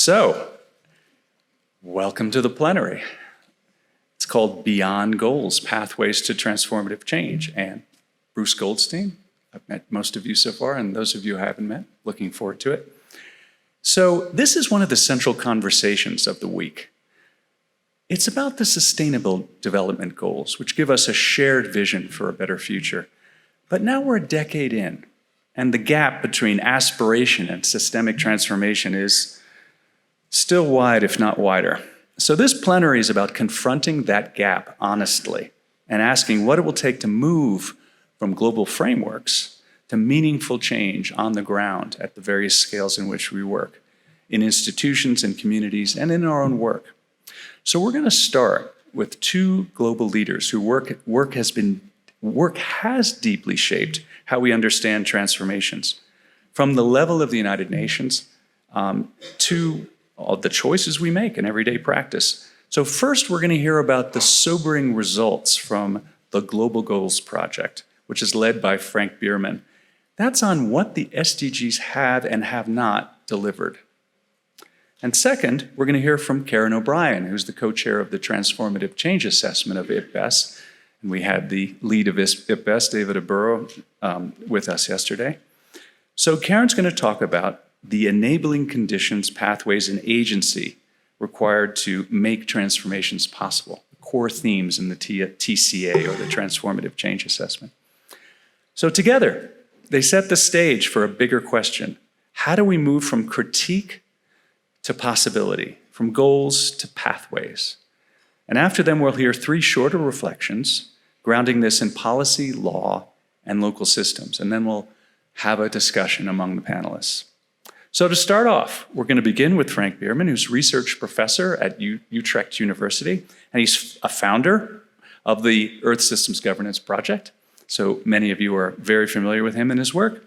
So, welcome to the plenary. It's called Beyond Goals, Pathways to Transformative Change. And Bruce Goldstein, I've met most of you so far, and those of you who haven't met, looking forward to it. So this is one of the central conversations of the week. It's about the Sustainable Development Goals, which give us a shared vision for a better future. But now we're a decade in, and the gap between aspiration and systemic transformation is still wide, if not wider. So this plenary is about confronting that gap honestly and asking what it will take to move from global frameworks to meaningful change on the ground at the various scales in which we work, in institutions and communities, and in our own work. So we're going to start with two global leaders whose work has deeply shaped how we understand transformations, from the level of the United Nations to all the choices we make in everyday practice. So first, we're going to hear about the sobering results from the Global Goals Project, which is led by Frank Biermann. That's on what the SDGs have and have not delivered. And second, we're going to hear from Karen O'Brien, who's the co-chair of the Transformative Change Assessment of IPBES. And we had the lead of IPBES, David Obura, with us yesterday. So Karen's going to talk about the enabling conditions, pathways, and agency required to make transformations possible, the core themes in the TCA, or the Transformative Change Assessment. So together, they set the stage for a bigger question. How do we move from critique to possibility, from goals to pathways? And after them, we'll hear three shorter reflections, grounding this in policy, law, and local systems. And then we'll have a discussion among the panelists. So to start off, we're going to begin with Frank Biermann, who's research professor at Utrecht University, and he's a founder of the Earth Systems Governance Project. So many of you are very familiar with him and his work.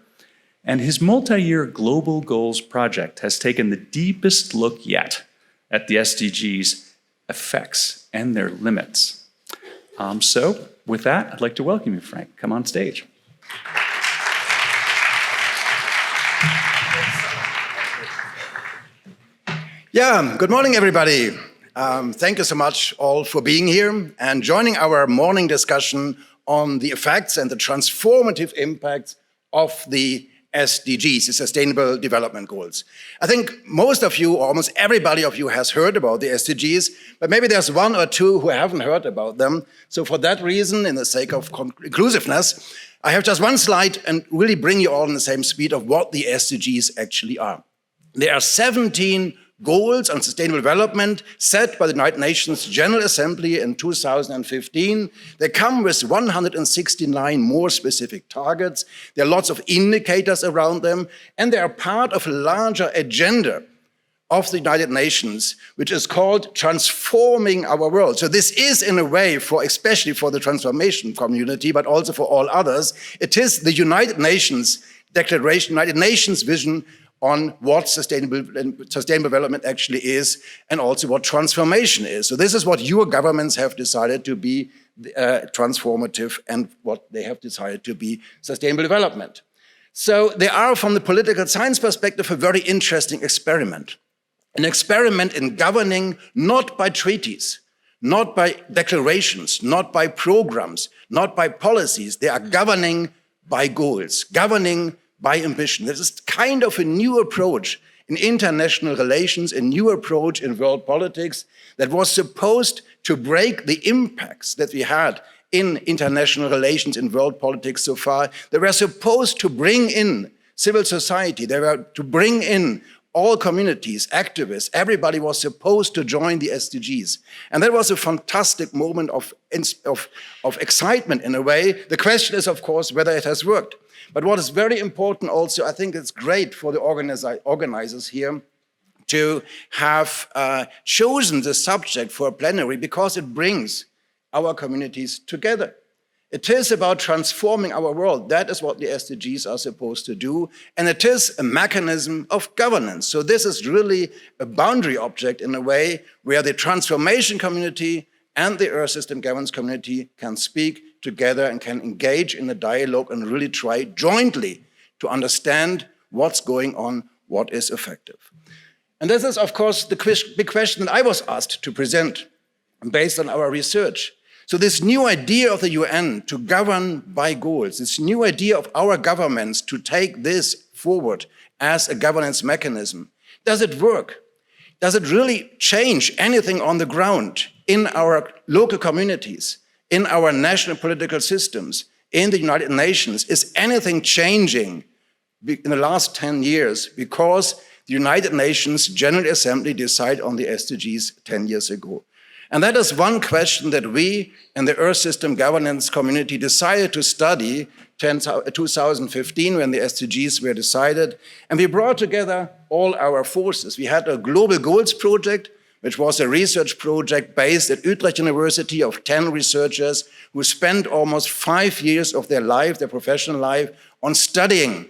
And his multi-year Global Goals Project has taken the deepest look yet at the SDGs' effects and their limits. So with that, I'd like to welcome you, Frank. Come on stage. Yeah, good morning, everybody. Thank you so much all for being here and joining our morning discussion on the effects and the transformative impacts of the SDGs, the Sustainable Development Goals. I think most of you, or almost everybody of you, has heard about the SDGs, but maybe there's one or two who haven't heard about them. So for that reason, in the sake of inclusiveness, I have just one slide and really bring you all in the same speed of what the SDGs actually are. There are 17 goals on sustainable development set by the United Nations General Assembly in 2015. They come with 169 more specific targets. There are lots of indicators around them, and they are part of a larger agenda of the United Nations, which is called Transforming Our World. So this is, in a way, especially for the transformation community, but also for all others, it is the United Nations Declaration, United Nations vision on what sustainable development actually is, and also what transformation is. So this is what your governments have decided to be transformative, and what they have decided to be sustainable development. So they are, from the political science perspective, a very interesting experiment. An experiment in governing not by treaties, not by declarations, not by programs, not by policies. They are governing by goals, governing by ambition. This is kind of a new approach in international relations, a new approach in world politics that was supposed to break the impacts that we had in international relations, in world politics so far. They were supposed to bring in civil society. They were to bring in all communities, activists. Everybody was supposed to join the SDGs. And that was a fantastic moment of excitement in a way. The question is, of course, whether it has worked. But what is very important also, I think it's great for the organizers here to have chosen the subject for a plenary, because it brings our communities together. It is about transforming our world. That is what the SDGs are supposed to do. And it is a mechanism of governance. So this is really a boundary object in a way where the transformation community and the Earth System Governance community can speak together and can engage in a dialogue and really try jointly to understand what's going on, what is effective. And this is, of course, the big question that I was asked to present based on our research. So this new idea of the UN to govern by goals, this new idea of our governments to take this forward as a governance mechanism, does it work? Does it really change anything on the ground in our local communities, in our national political systems, in the United Nations? Is anything changing in the last 10 years because the United Nations General Assembly decided on the SDGs 10 years ago? And that is one question that we in the Earth System Governance community decided to study in 2015 when the SDGs were decided. And we brought together all our forces. We had a Global Goals project, which was a research project based at Utrecht University of 10 researchers who spent almost 5 years of their life, their professional life, on studying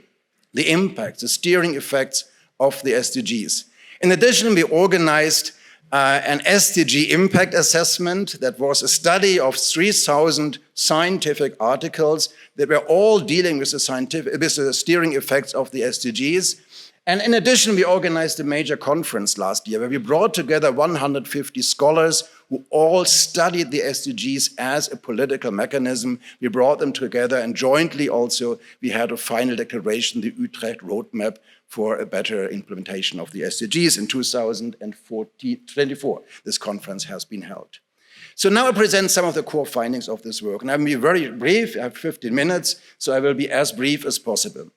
the impacts, the steering effects of the SDGs. In addition, we organized an SDG impact assessment that was a study of 3,000 scientific articles that were all dealing with the steering effects of the SDGs. And in addition, we organized a major conference last year where we brought together 150 scholars who all studied the SDGs as a political mechanism. We brought them together, and jointly also we had a final declaration, the Utrecht Roadmap for a better implementation of the SDGs in 2024. This conference has been held. So now I present some of the core findings of this work, and I will be very brief. I have 15 minutes, so I will be as brief as possible.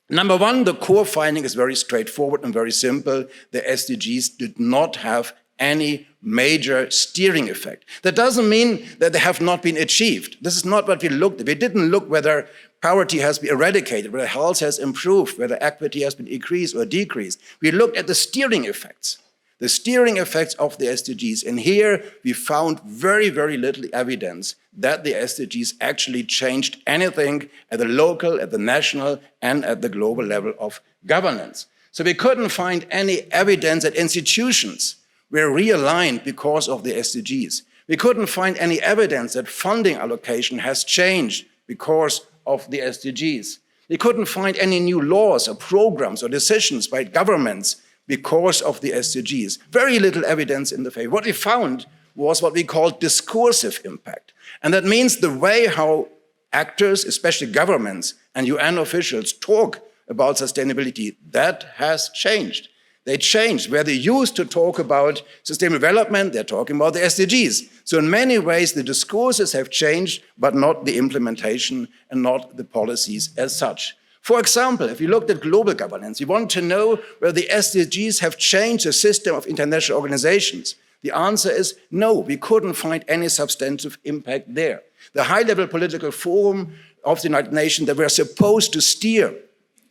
Number one, the core finding is very straightforward and very simple. The SDGs did not have any major steering effect. That doesn't mean that they have not been achieved. This is not what we looked at. We didn't look whether poverty has been eradicated, whether health has improved, whether equity has been increased or decreased. We looked at the steering effects of the SDGs. And here we found very, very little evidence that the SDGs actually changed anything at the local, at the national, and at the global level of governance. So we couldn't find any evidence that institutions were realigned because of the SDGs. We couldn't find any evidence that funding allocation has changed because of the SDGs. We couldn't find any new laws or programs or decisions by governments because of the SDGs. Very little evidence in the favor. What we found was what we call discursive impact. And that means the way how actors, especially governments and UN officials, talk about sustainability, that has changed. They changed. Where they used to talk about sustainable development, they're talking about the SDGs. So in many ways, the discourses have changed, but not the implementation and not the policies as such. For example, if you looked at global governance, you want to know whether the SDGs have changed the system of international organizations. The answer is no, we couldn't find any substantive impact there. The high-level political forum of the United Nations that were supposed to steer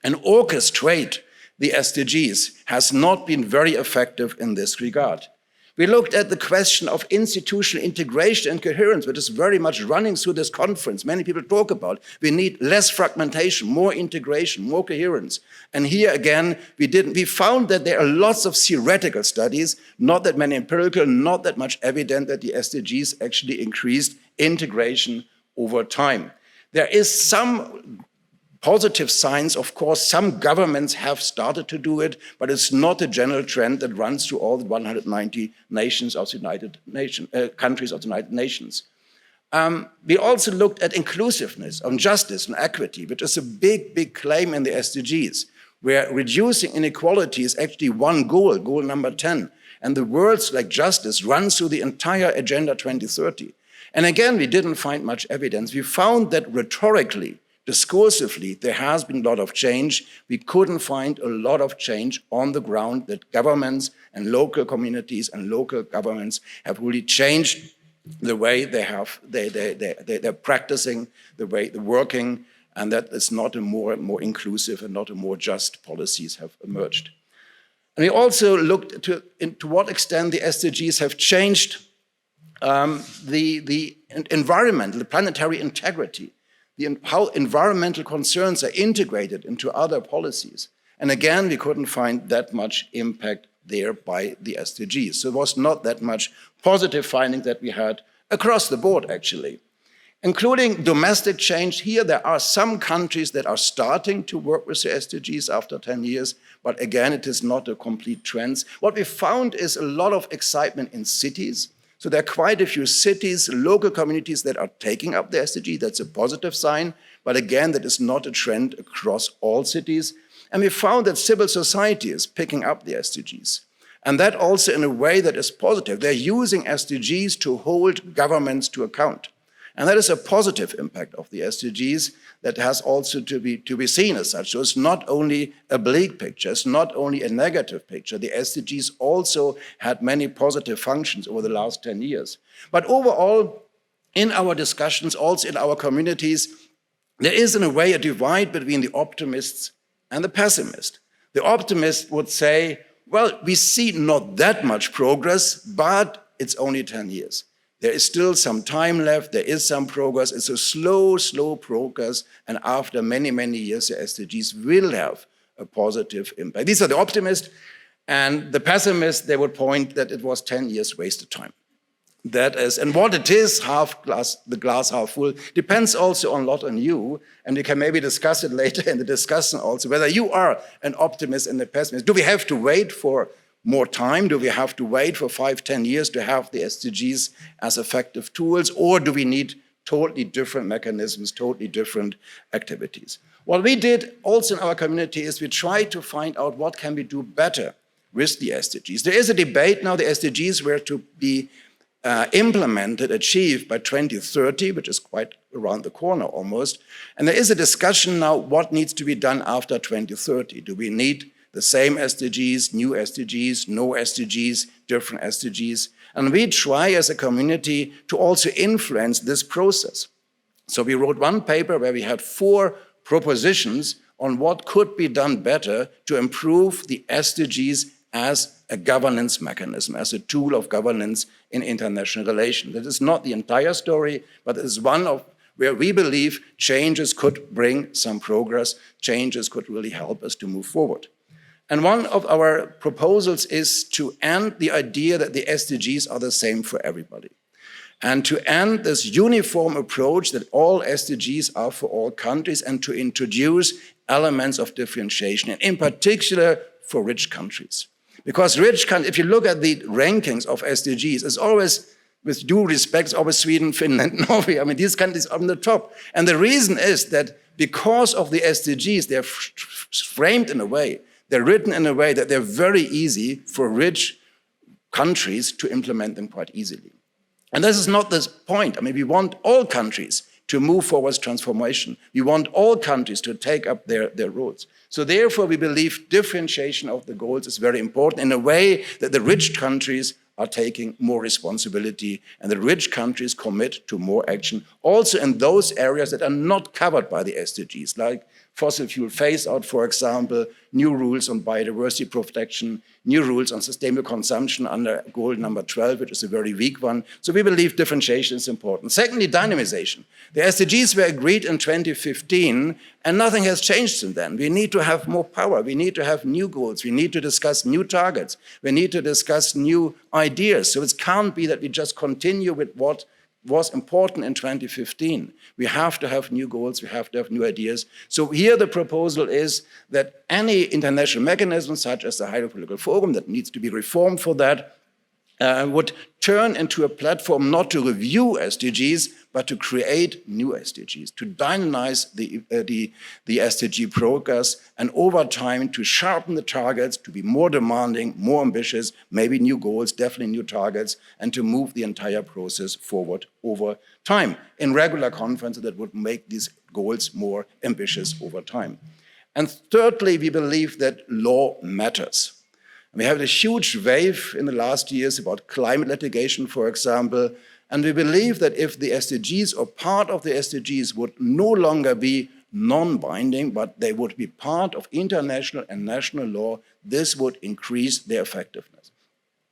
and orchestrate the SDGs has not been very effective in this regard. We looked at the question of institutional integration and coherence, which is very much running through this conference. Many people talk about we need less fragmentation, more integration, more coherence. And here again, we found that there are lots of theoretical studies, not that many empirical, not that much evident that the SDGs actually increased integration over time. There is some positive signs, of course. Some governments have started to do it, but it's not a general trend that runs through all the 190 nations of the countries of the United Nations. We also looked at inclusiveness, on justice and equity, which is a big, big claim in the SDGs, where reducing inequality is actually one goal, goal number 10. And the words like justice run through the entire Agenda 2030. And again, we didn't find much evidence. We found that rhetorically, discursively, there has been a lot of change. We couldn't find a lot of change on the ground that governments and local communities and local governments have really changed the way they're practicing, the way they're working, and that it's not a more inclusive and not a more just policies have emerged. And we also looked to what extent the SDGs have changed the environment, the planetary integrity, how environmental concerns are integrated into other policies. And again, we couldn't find that much impact there by the SDGs. So it was not that much positive finding that we had across the board, actually. including domestic change. Here, there are some countries that are starting to work with the SDGs after 10 years, but again, it is not a complete trend. What we found is a lot of excitement in cities. So there are quite a few cities, local communities that are taking up the SDG. That's a positive sign, but again, that is not a trend across all cities. And we found that civil society is picking up the SDGs. And that also in a way that is positive. They're using SDGs to hold governments to account. And that is a positive impact of the SDGs that has also to be seen as such. So it's not only a bleak picture, it's not only a negative picture. The SDGs also had many positive functions over the last 10 years. But overall, in our discussions, also in our communities, there is in a way a divide between the optimists and the pessimists. The optimist would say, well, we see not that much progress, but it's only 10 years. There is still some time left, there is some progress, it's a slow progress, and after many, many years, the SDGs will have a positive impact. These are the optimists, and the pessimists, they would point that it was 10 years wasted time. That is, and what it is, the glass half full, depends also a lot on you, and we can maybe discuss it later in the discussion also, whether you are an optimist and a pessimist. Do we have to wait for more time? Do we have to wait for 5, 10 years to have the SDGs as effective tools, or do we need totally different mechanisms, totally different activities? What we did also in our community is we tried to find out what can we do better with the SDGs. There is a debate now. The SDGs were to be implemented, achieved by 2030, which is quite around the corner almost. And there is a discussion now what needs to be done after 2030. Do we need the same SDGs, new SDGs, no SDGs, different SDGs? And we try as a community to also influence this process. So we wrote one paper where we had 4 propositions on what could be done better to improve the SDGs as a governance mechanism, as a tool of governance in international relations. That is not the entire story, but it is one of where we believe changes could bring some progress, changes could really help us to move forward. And one of our proposals is to end the idea that the SDGs are the same for everybody, and to end this uniform approach that all SDGs are for all countries, and to introduce elements of differentiation, and in particular for rich countries. Because rich countries, if you look at the rankings of SDGs, it's always, with due respect, it's always Sweden, Finland, Norway. I mean, these countries are on the top. And the reason is that because of the SDGs, they're framed in a way, they're written in a way that they're very easy for rich countries to implement them quite easily. And this is not the point. I mean, we want all countries to move forward transformation. We want all countries to take up their roles. So therefore, we believe differentiation of the goals is very important in a way that the rich countries are taking more responsibility, and the rich countries commit to more action, also in those areas that are not covered by the SDGs, like fossil fuel phase-out, for example, new rules on biodiversity protection, new rules on sustainable consumption under goal number 12, which is a very weak one. So we believe differentiation is important. Secondly, dynamization. The SDGs were agreed in 2015, and nothing has changed since then. We need to have more power. We need to have new goals. We need to discuss new targets. We need to discuss new ideas. So it can't be that we just continue with what was important in 2015. We have to have new goals, we have to have new ideas. So here the proposal is that any international mechanism, such as the Hydropolitical Forum, that needs to be reformed for that, would turn into a platform not to review SDGs, but to create new SDGs, to dynamize the SDG progress, and over time to sharpen the targets, to be more demanding, more ambitious, maybe new goals, definitely new targets, and to move the entire process forward over time in regular conferences that would make these goals more ambitious over time. And thirdly, we believe that law matters. We have a huge wave in the last years about climate litigation, for example, and we believe that if the SDGs or part of the SDGs would no longer be non-binding, but they would be part of international and national law, this would increase their effectiveness.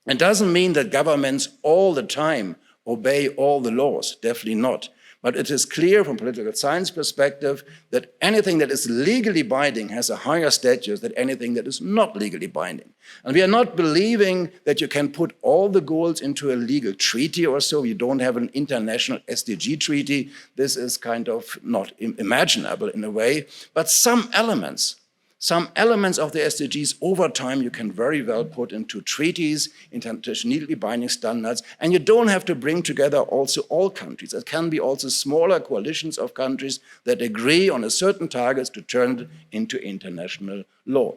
It doesn't mean that governments all the time obey all the laws, definitely not. But it is clear from political science perspective that anything that is legally binding has a higher status than anything that is not legally binding. And we are not believing that you can put all the goals into a legal treaty or so. You don't have an international SDG treaty. This is kind of not imaginable in a way. But some elements of the SDGs over time you can very well put into treaties, internationally binding standards, and you don't have to bring together also all countries. It can be also smaller coalitions of countries that agree on a certain targets to turn it into international law.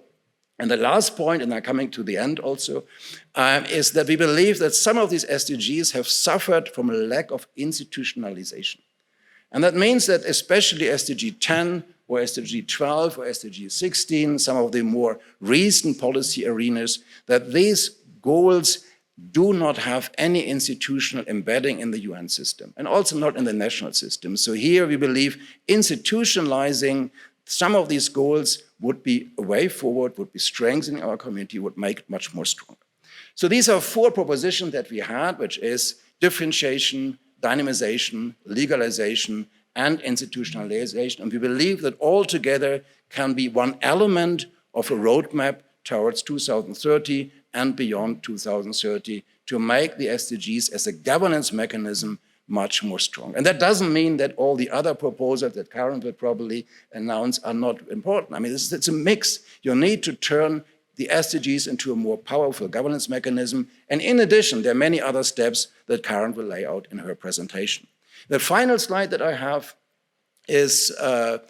And the last point, and I'm coming to the end also, is that we believe that some of these SDGs have suffered from a lack of institutionalization. And that means that especially SDG 10 or SDG 12 or SDG 16, some of the more recent policy arenas, that these goals do not have any institutional embedding in the UN system, and also not in the national system. So here we believe institutionalizing some of these goals would be a way forward, would be strengthening our community, would make it much more stronger. So these are 4 propositions that we had, which is differentiation, dynamization, legalization, and institutionalization. And we believe that all together can be one element of a roadmap towards 2030 and beyond 2030 to make the SDGs as a governance mechanism much more strong. And that doesn't mean that all the other proposals that Karen will probably announce are not important. I mean, it's a mix. You need to turn the SDGs into a more powerful governance mechanism. And in addition, there are many other steps that Karen will lay out in her presentation. The final slide that I have is that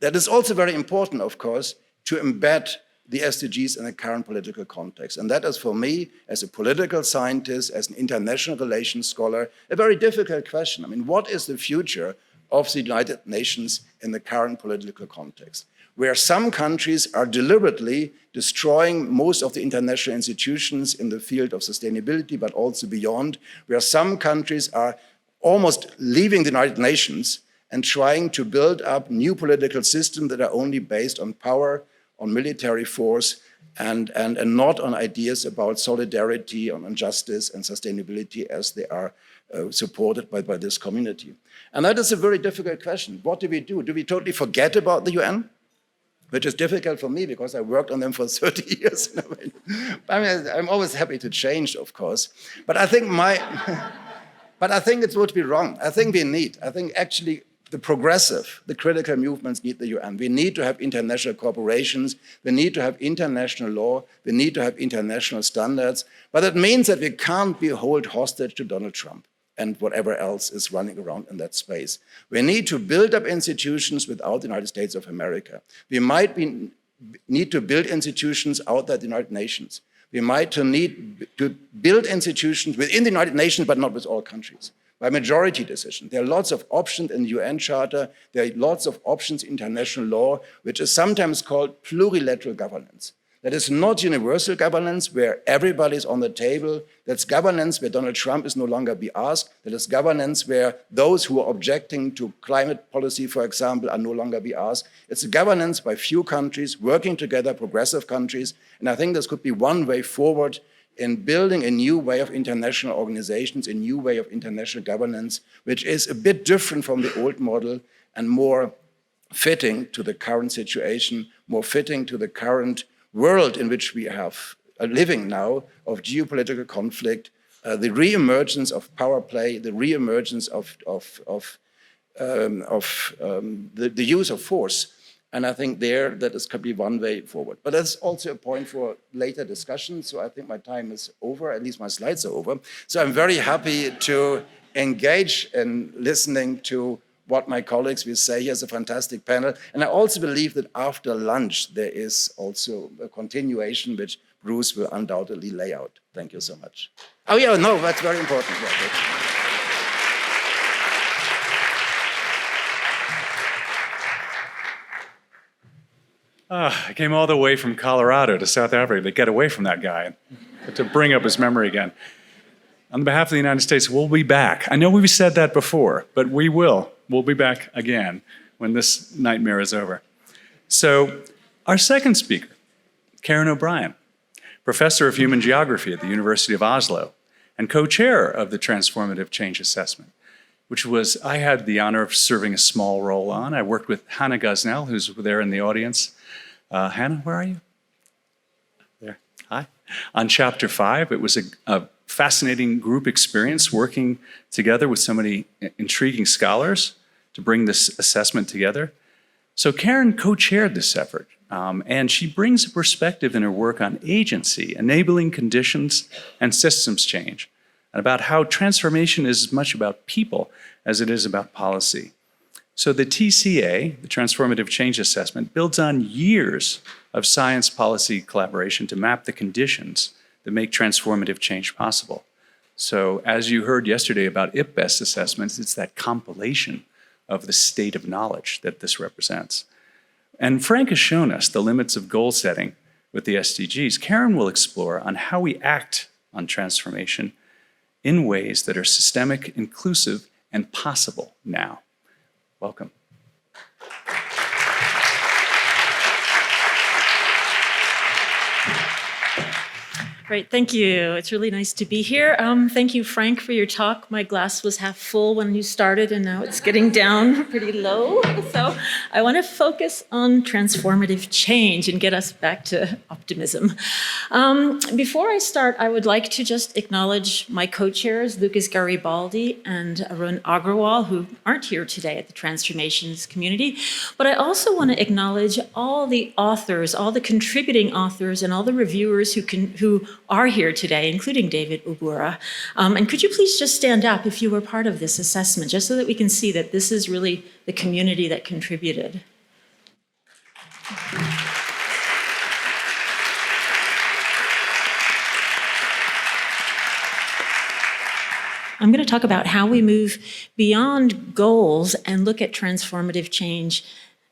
is also very important, of course, to embed the SDGs in the current political context. And that is, for me, as a political scientist, as an international relations scholar, a very difficult question. I mean, what is the future of the United Nations in the current political context, where some countries are deliberately destroying most of the international institutions in the field of sustainability, but also beyond, where some countries are almost leaving the United Nations and trying to build up new political systems that are only based on power, on military force, and not on ideas about solidarity, on justice and sustainability as they are supported by this community. And that is a very difficult question. What do we do? Do we totally forget about the UN? Which is difficult for me because I worked on them for 30 years. I mean, I'm always happy to change, of course. But I think it would be wrong. I think actually the critical movements need the UN. We need to have international corporations. We need to have international law. We need to have international standards. But it means that we can't be held hostage to Donald Trump and whatever else is running around in that space. We need to build up institutions without the United States of America. We might need to build institutions outside the United Nations. We might need to build institutions within the United Nations, but not with all countries, by majority decision. There are lots of options in the UN Charter. There are lots of options in international law, which is sometimes called plurilateral governance. That is not universal governance where everybody is on the table. That's governance where Donald Trump is no longer be asked. That is governance where those who are objecting to climate policy, for example, are no longer be asked. It's a governance by few countries working together, progressive countries. And I think this could be one way forward in building a new way of international organizations, a new way of international governance, which is a bit different from the old model and more fitting to the current situation, more fitting to the current world in which we are living now, of geopolitical conflict, the re-emergence of power play, the re-emergence of the use of force. And I think that could be one way forward. But that's also a point for later discussion. So I think my time is over, at least my slides are over. So I'm very happy to engage in listening to what my colleagues will say. Here's a fantastic panel. And I also believe that after lunch, there is also a continuation, which Bruce will undoubtedly lay out. Thank you so much. Oh yeah, no, that's very important. I came all the way from Colorado to South Africa to get away from that guy, to bring up his memory again. On behalf of the United States, we'll be back. I know we've said that before, but we will. We'll be back again when this nightmare is over. So our second speaker, Karen O'Brien, Professor of Human Geography at the University of Oslo and co-chair of the Transformative Change Assessment. which was I had the honor of serving a small role on. I worked with Hannah Gosnell, who's there in the audience. Hannah, where are you? There. Hi. On Chapter 5, it was a fascinating group experience working together with so many intriguing scholars to bring this assessment together. So Karen co-chaired this effort, and she brings a perspective in her work on agency, enabling conditions and systems change, and about how transformation is as much about people as it is about policy. So the TCA, the Transformative Change Assessment, builds on years of science policy collaboration to map the conditions that make transformative change possible. So as you heard yesterday about IPBES assessments, it's that compilation of the state of knowledge that this represents. And Frank has shown us the limits of goal setting with the SDGs. Karen will explore on how we act on transformation in ways that are systemic, inclusive, and possible now. Welcome. Great, thank you. It's really nice to be here. Thank you, Frank, for your talk. My glass was half full when you started, and now it's getting down pretty low. So I want to focus on transformative change and get us back to optimism. Before I start, I would like to just acknowledge my co-chairs, Lucas Garibaldi and Arun Agrawal, who aren't here today at the Transformations community. But I also want to acknowledge all the authors, all the contributing authors, and all the reviewers who are here today, including David Obura. And could you please just stand up if you were part of this assessment, just so that we can see that this is really the community that contributed. I'm going to talk about how we move beyond goals and look at transformative change,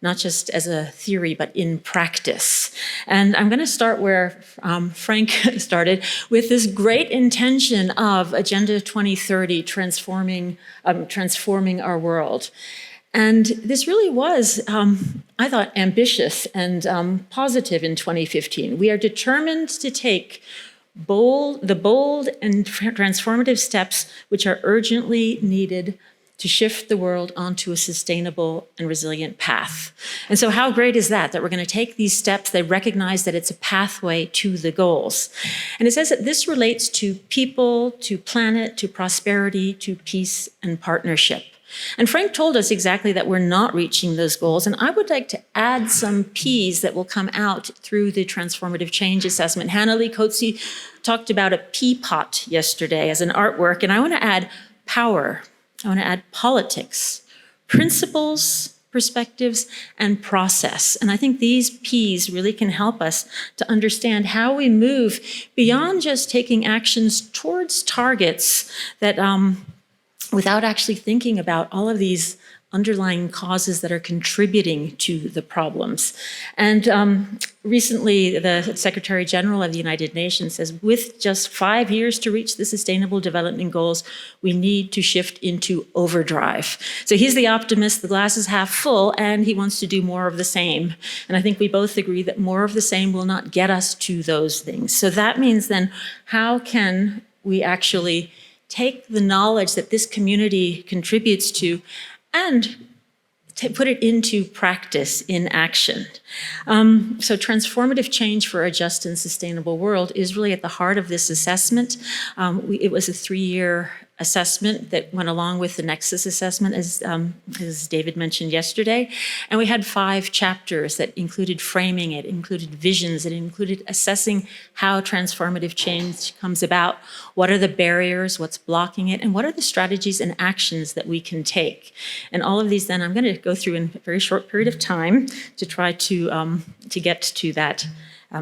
not just as a theory, but in practice. And I'm going to start where Frank started, with this great intention of Agenda 2030, transforming our world. And this really was, I thought, ambitious and positive in 2015. We are determined to take the bold and transformative steps which are urgently needed to shift the world onto a sustainable and resilient path. And so how great is that we're going to take these steps, they recognize that it's a pathway to the goals. And it says that this relates to people, to planet, to prosperity, to peace and partnership. And Frank told us exactly that we're not reaching those goals, and I would like to add some P's that will come out through the Transformative Change Assessment. Hannah Lee Coetzee talked about a pea pot yesterday as an artwork, and I want to add power. I want to add politics, principles, perspectives, and process. And I think these P's really can help us to understand how we move beyond just taking actions towards targets that without actually thinking about all of these underlying causes that are contributing to the problems. And recently, the Secretary General of the United Nations says, with just 5 years to reach the Sustainable Development Goals, we need to shift into overdrive. So he's the optimist, the glass is half full, and he wants to do more of the same. And I think we both agree that more of the same will not get us to those things. So that means then, how can we actually take the knowledge that this community contributes to and put it into practice, in action. So transformative change for a just and sustainable world is really at the heart of this assessment. It was a 3-year assessment that went along with the Nexus assessment, as David mentioned yesterday. And we had 5 chapters that included framing, it included visions, it included assessing how transformative change comes about, what are the barriers, what's blocking it, and what are the strategies and actions that we can take. And all of these then I'm going to go through in a very short period of time to try to get to that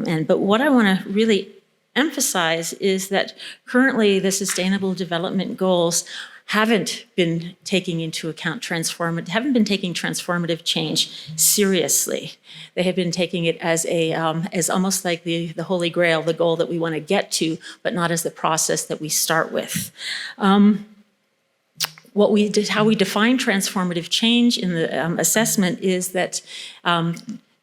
end. But what I want to really emphasize is that currently the Sustainable Development Goals haven't been taking into account haven't been taking transformative change seriously. They have been taking it as as almost like the Holy Grail, the goal that we want to get to, but not as the process that we start with. How we define transformative change in the assessment is that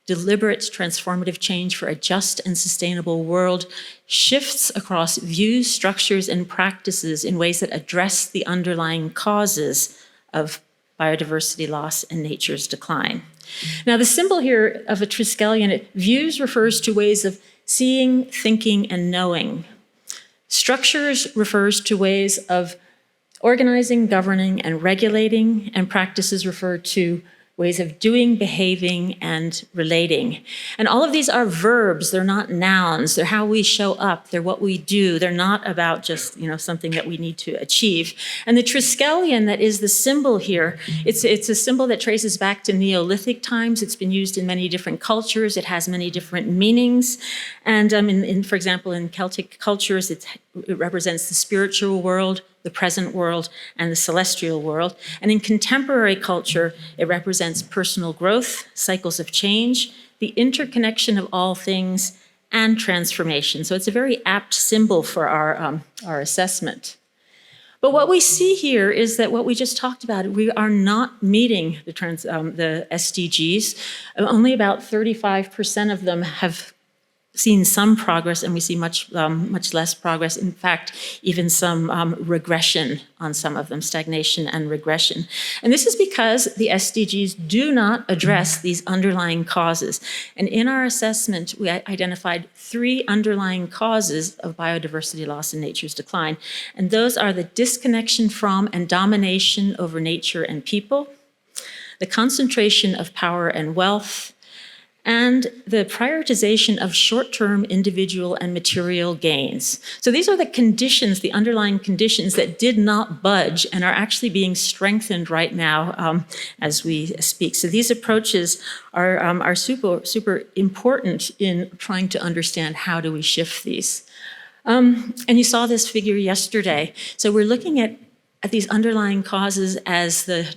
deliberate transformative change for a just and sustainable world shifts across views, structures, and practices in ways that address the underlying causes of biodiversity loss and nature's decline. Now, the symbol here of a triskelion, views refers to ways of seeing, thinking, and knowing. Structures refers to ways of organizing, governing, and regulating, and practices refer to ways of doing, behaving, and relating. And all of these are verbs, they're not nouns, they're how we show up, they're what we do, they're not about just something that we need to achieve. And the triskelion that is the symbol here, it's a symbol that traces back to Neolithic times. It's been used in many different cultures, it has many different meanings. And for example, in Celtic cultures, it represents the spiritual world, the present world, and the celestial world. And in contemporary culture, it represents personal growth, cycles of change, the interconnection of all things, and transformation. So it's a very apt symbol for our assessment. But what we see here is that what we just talked about, we are not meeting the SDGs. Only about 35% of them have seen some progress, and we see much less progress. In fact, even some regression on some of them, stagnation and regression. And this is because the SDGs do not address these underlying causes. And in our assessment, we identified 3 underlying causes of biodiversity loss and nature's decline. And those are the disconnection from and domination over nature and people, the concentration of power and wealth, and the prioritization of short-term individual and material gains. So these are the conditions, the underlying conditions that did not budge and are actually being strengthened right now as we speak. So these approaches are super important in trying to understand how do we shift these. And you saw this figure yesterday. So we're looking at these underlying causes as the,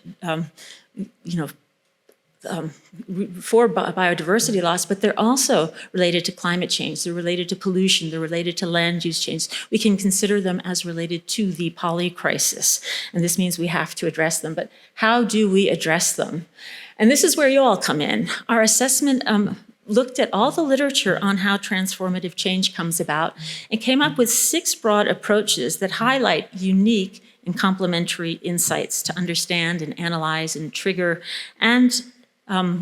for biodiversity loss, but they're also related to climate change, they're related to pollution, they're related to land use change. We can consider them as related to the poly crisis, and this means we have to address them. But how do we address them? And this is where you all come in. Our assessment looked at all the literature on how transformative change comes about and came up with 6 broad approaches that highlight unique and complementary insights to understand and analyze and trigger and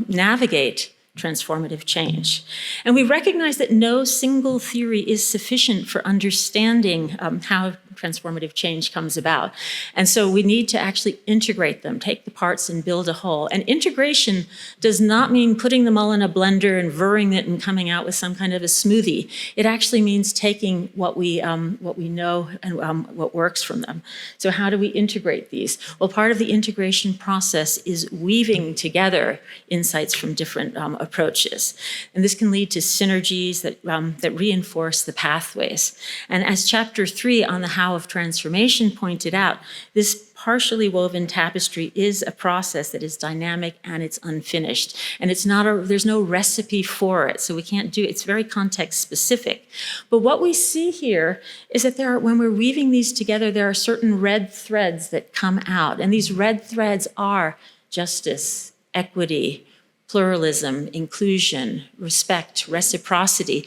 navigate transformative change. And we recognize that no single theory is sufficient for understanding how transformative change comes about. And so we need to actually integrate them, take the parts and build a whole. And integration does not mean putting them all in a blender and verring it and coming out with some kind of a smoothie. It actually means taking what we know and what works from them. So how do we integrate these? Well, part of the integration process is weaving together insights from different approaches. And this can lead to synergies that reinforce the pathways. And as chapter 3 on the how of transformation pointed out, this partially woven tapestry is a process that is dynamic and it's unfinished. And there's no recipe for it, so we can't do it. It's very context specific. But what we see here is that when we're weaving these together, there are certain red threads that come out. And these red threads are justice, equity, pluralism, inclusion, respect, reciprocity.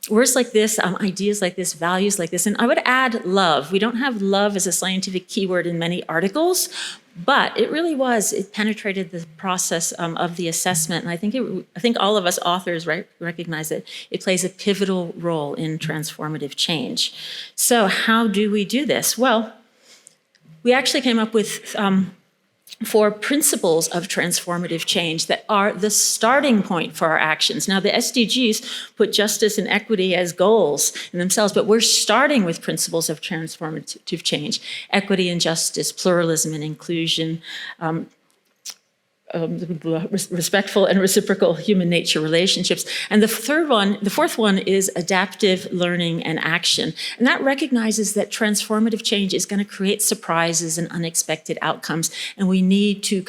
Words like this, ideas like this, values like this, and I would add love. We don't have love as a scientific keyword in many articles, but it penetrated the process of the assessment, and I think all of us authors recognize that it plays a pivotal role in transformative change. So how do we do this? Well, we actually came up with 4 principles of transformative change that are the starting point for our actions. Now, the SDGs put justice and equity as goals in themselves, but we're starting with principles of transformative change: equity and justice, pluralism and inclusion, respectful and reciprocal human nature relationships. And the fourth one is adaptive learning and action. And that recognizes that transformative change is going to create surprises and unexpected outcomes. And we need to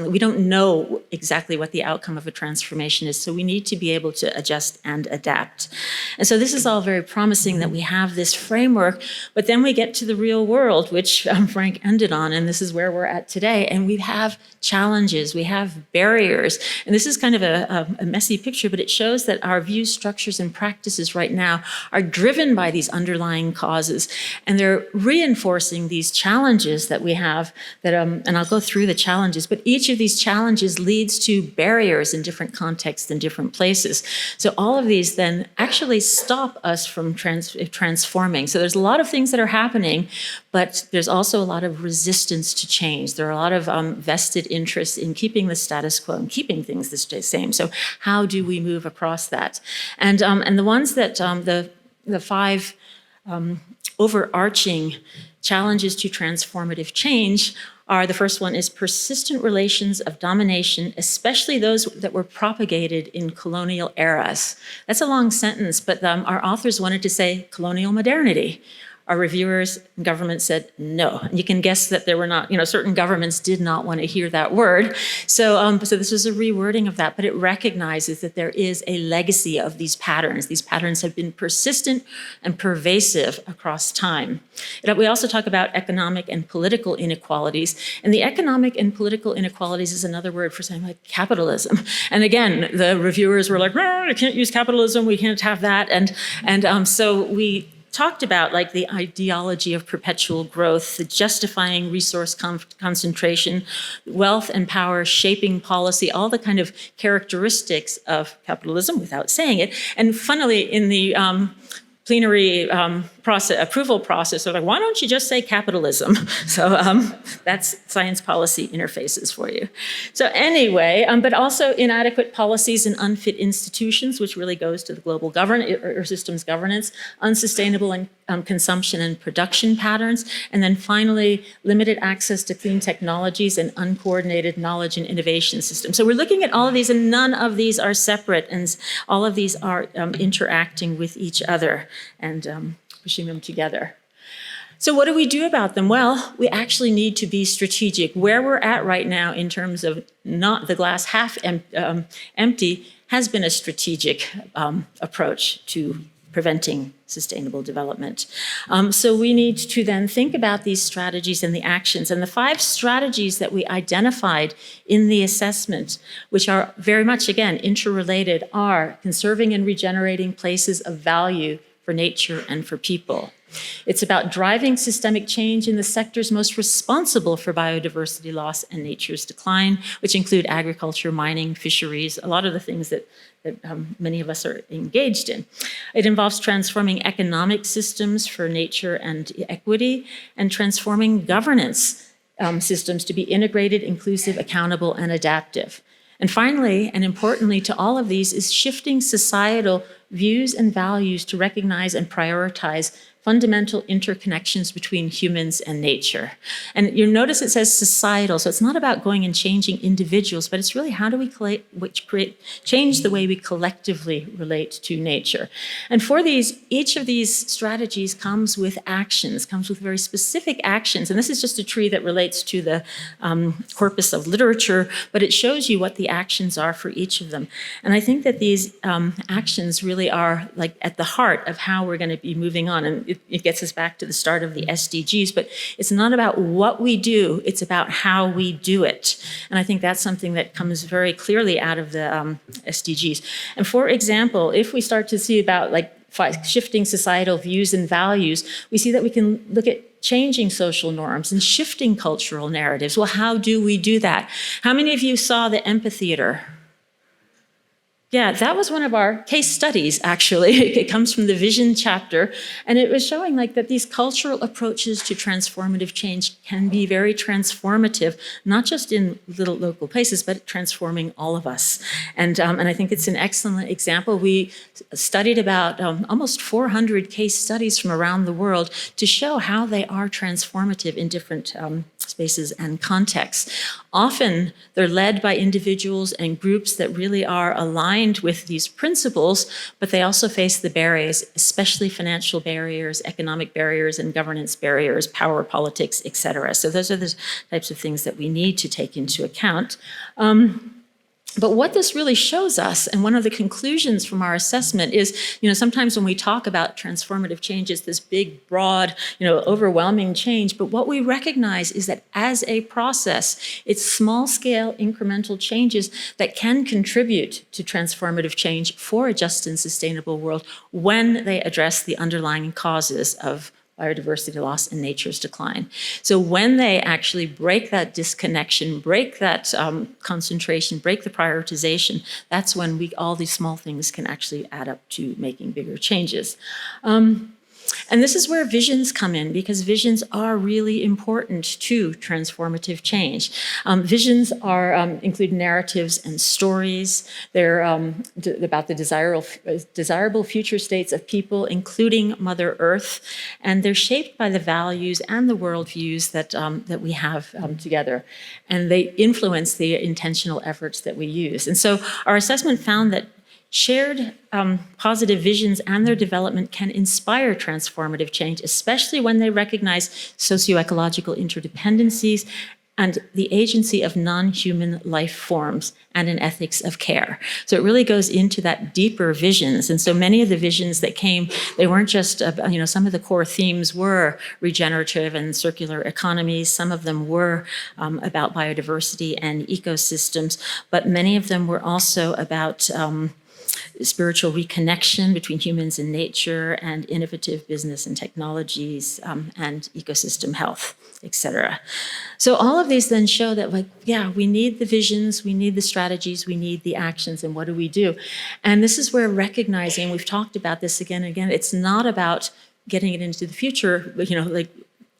we don't know exactly what the outcome of a transformation is, so we need to be able to adjust and adapt. And so this is all very promising that we have this framework, but then we get to the real world, which Frank ended on, and this is where we're at today. And we have challenges. We have barriers. And this is kind of a messy picture, but it shows that our views, structures, and practices right now are driven by these underlying causes. And they're reinforcing these challenges that we have that, and I'll go through the challenges, but each of these challenges leads to barriers in different contexts and different places. So all of these then actually stop us from transforming. So there's a lot of things that are happening, but there's also a lot of resistance to change. There are a lot of vested interests in keeping the status quo and keeping things the same. So how do we move across that? And the ones that, the five overarching challenges to transformative change are, the first one is persistent relations of domination, especially those that were propagated in colonial eras. That's a long sentence, but our authors wanted to say colonial modernity. Our reviewers and government said no. And you can guess that there were not, certain governments did not want to hear that word. So this was a rewording of that, but it recognizes that there is a legacy of these patterns. These patterns have been persistent and pervasive across time. We also talk about economic and political inequalities. And the economic and political inequalities is another word for saying like capitalism. And again, the reviewers were like, no, you can't use capitalism, we can't have that. And so we talked about like the ideology of perpetual growth, the justifying resource concentration, wealth and power shaping policy, all the kind of characteristics of capitalism without saying it. And funnily, in the plenary approval process, they're like, why don't you just say capitalism? So that's science policy interfaces for you. So anyway, but also inadequate policies and unfit institutions, which really goes to the global systems governance, unsustainable and consumption and production patterns, and then finally, limited access to clean technologies and uncoordinated knowledge and innovation systems. So we're looking at all of these, and none of these are separate, and all of these are interacting with each other and pushing them together. So what do we do about them? Well, we actually need to be strategic. Where we're at right now in terms of not the glass half empty has been a strategic approach to preventing sustainable development. So we need to then think about these strategies and the actions. And the 5 strategies that we identified in the assessment, which are very much, again, interrelated, are conserving and regenerating places of value for nature and for people. It's about driving systemic change in the sectors most responsible for biodiversity loss and nature's decline, which include agriculture, mining, fisheries, a lot of the things that many of us are engaged in. It involves transforming economic systems for nature and equity, and transforming governance systems to be integrated, inclusive, accountable, and adaptive. And finally, and importantly to all of these, is shifting societal views and values to recognize and prioritize fundamental interconnections between humans and nature. And you'll notice it says societal, so it's not about going and changing individuals, but it's really how do we change the way we collectively relate to nature. And for these, each of these strategies comes with actions, comes with very specific actions. And this is just a tree that relates to the corpus of literature, but it shows you what the actions are for each of them. And I think that these actions really are like at the heart of how we're going to be moving on. And it gets us back to the start of the SDGs, but it's not about what we do, it's about how we do it. And I think that's something that comes very clearly out of the SDGs. And for example, if we start to see about like shifting societal views and values, we see that we can look at changing social norms and shifting cultural narratives. Well, how do we do that? How many of you saw the amphitheater? Yeah, that was one of our case studies, actually. It comes from the Vision chapter, and it was showing like that these cultural approaches to transformative change can be very transformative, not just in little local places, but transforming all of us. And I think it's an excellent example. We studied about almost 400 case studies from around the world to show how they are transformative in different spaces and contexts. Often they're led by individuals and groups that really are aligned with these principles, but they also face the barriers, especially financial barriers, economic barriers, and governance barriers, power politics, et cetera. So those are the types of things that we need to take into account. But what this really shows us, and one of the conclusions from our assessment is, sometimes when we talk about transformative change, it's this big, broad, overwhelming change. But what we recognize is that as a process, it's small-scale incremental changes that can contribute to transformative change for a just and sustainable world when they address the underlying causes of biodiversity loss and nature's decline. So when they actually break that disconnection, break that concentration, break the prioritization, that's when all these small things can actually add up to making bigger changes. And this is where visions come in, because visions are really important to transformative change. Visions include narratives and stories. They're about the desirable future states of people, including Mother Earth, and they're shaped by the values and the worldviews that we have together. And they influence the intentional efforts that we use. And so our assessment found that shared positive visions and their development can inspire transformative change, especially when they recognize socioecological interdependencies and the agency of non-human life forms and an ethics of care. So it really goes into that deeper visions. And so many of the visions that came, they weren't just, some of the core themes were regenerative and circular economies. Some of them were about biodiversity and ecosystems, but many of them were also about spiritual reconnection between humans and nature, and innovative business and technologies, and ecosystem health, etc. So all of these then show that, we need the visions, we need the strategies, we need the actions, and what do we do? And this is where recognizing, we've talked about this again and again, it's not about getting it into the future,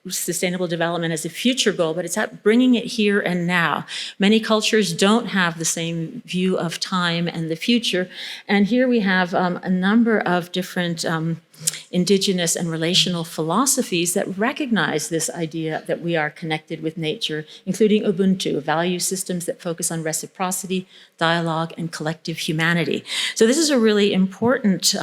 sustainable development as a future goal, but it's at bringing it here and now. Many cultures don't have the same view of time and the future. And here we have a number of different indigenous and relational philosophies that recognize this idea that we are connected with nature, including Ubuntu, value systems that focus on reciprocity, dialogue, and collective humanity. So this is a really important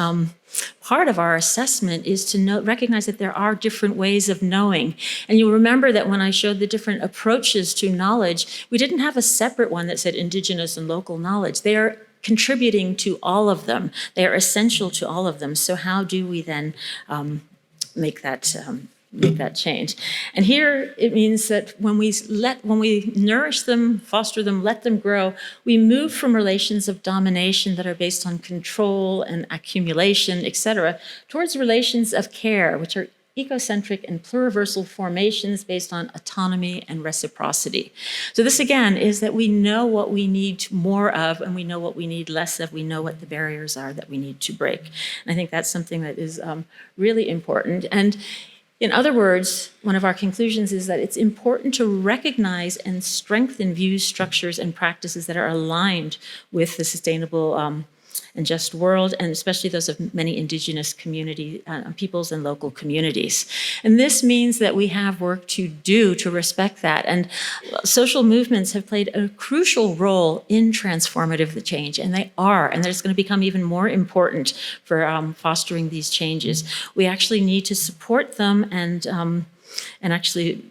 part of our assessment, is to recognize that there are different ways of knowing. And you'll remember that when I showed the different approaches to knowledge, we didn't have a separate one that said indigenous and local knowledge. They are contributing to all of them. They are essential to all of them. So how do we then make that change? And here it means that when we nourish them, foster them, let them grow, we move from relations of domination that are based on control and accumulation, etc., towards relations of care, which are ecocentric and pluriversal formations based on autonomy and reciprocity. So this, again, is that we know what we need more of and we know what we need less of. We know what the barriers are that we need to break. And I think that's something that is really important. And in other words, one of our conclusions is that it's important to recognize and strengthen views, structures, and practices that are aligned with the sustainable and just world, and especially those of many indigenous peoples and local communities. And this means that we have work to do to respect that. And social movements have played a crucial role in transformative change, and they are, and it's going to become even more important for fostering these changes. We actually need to support them and actually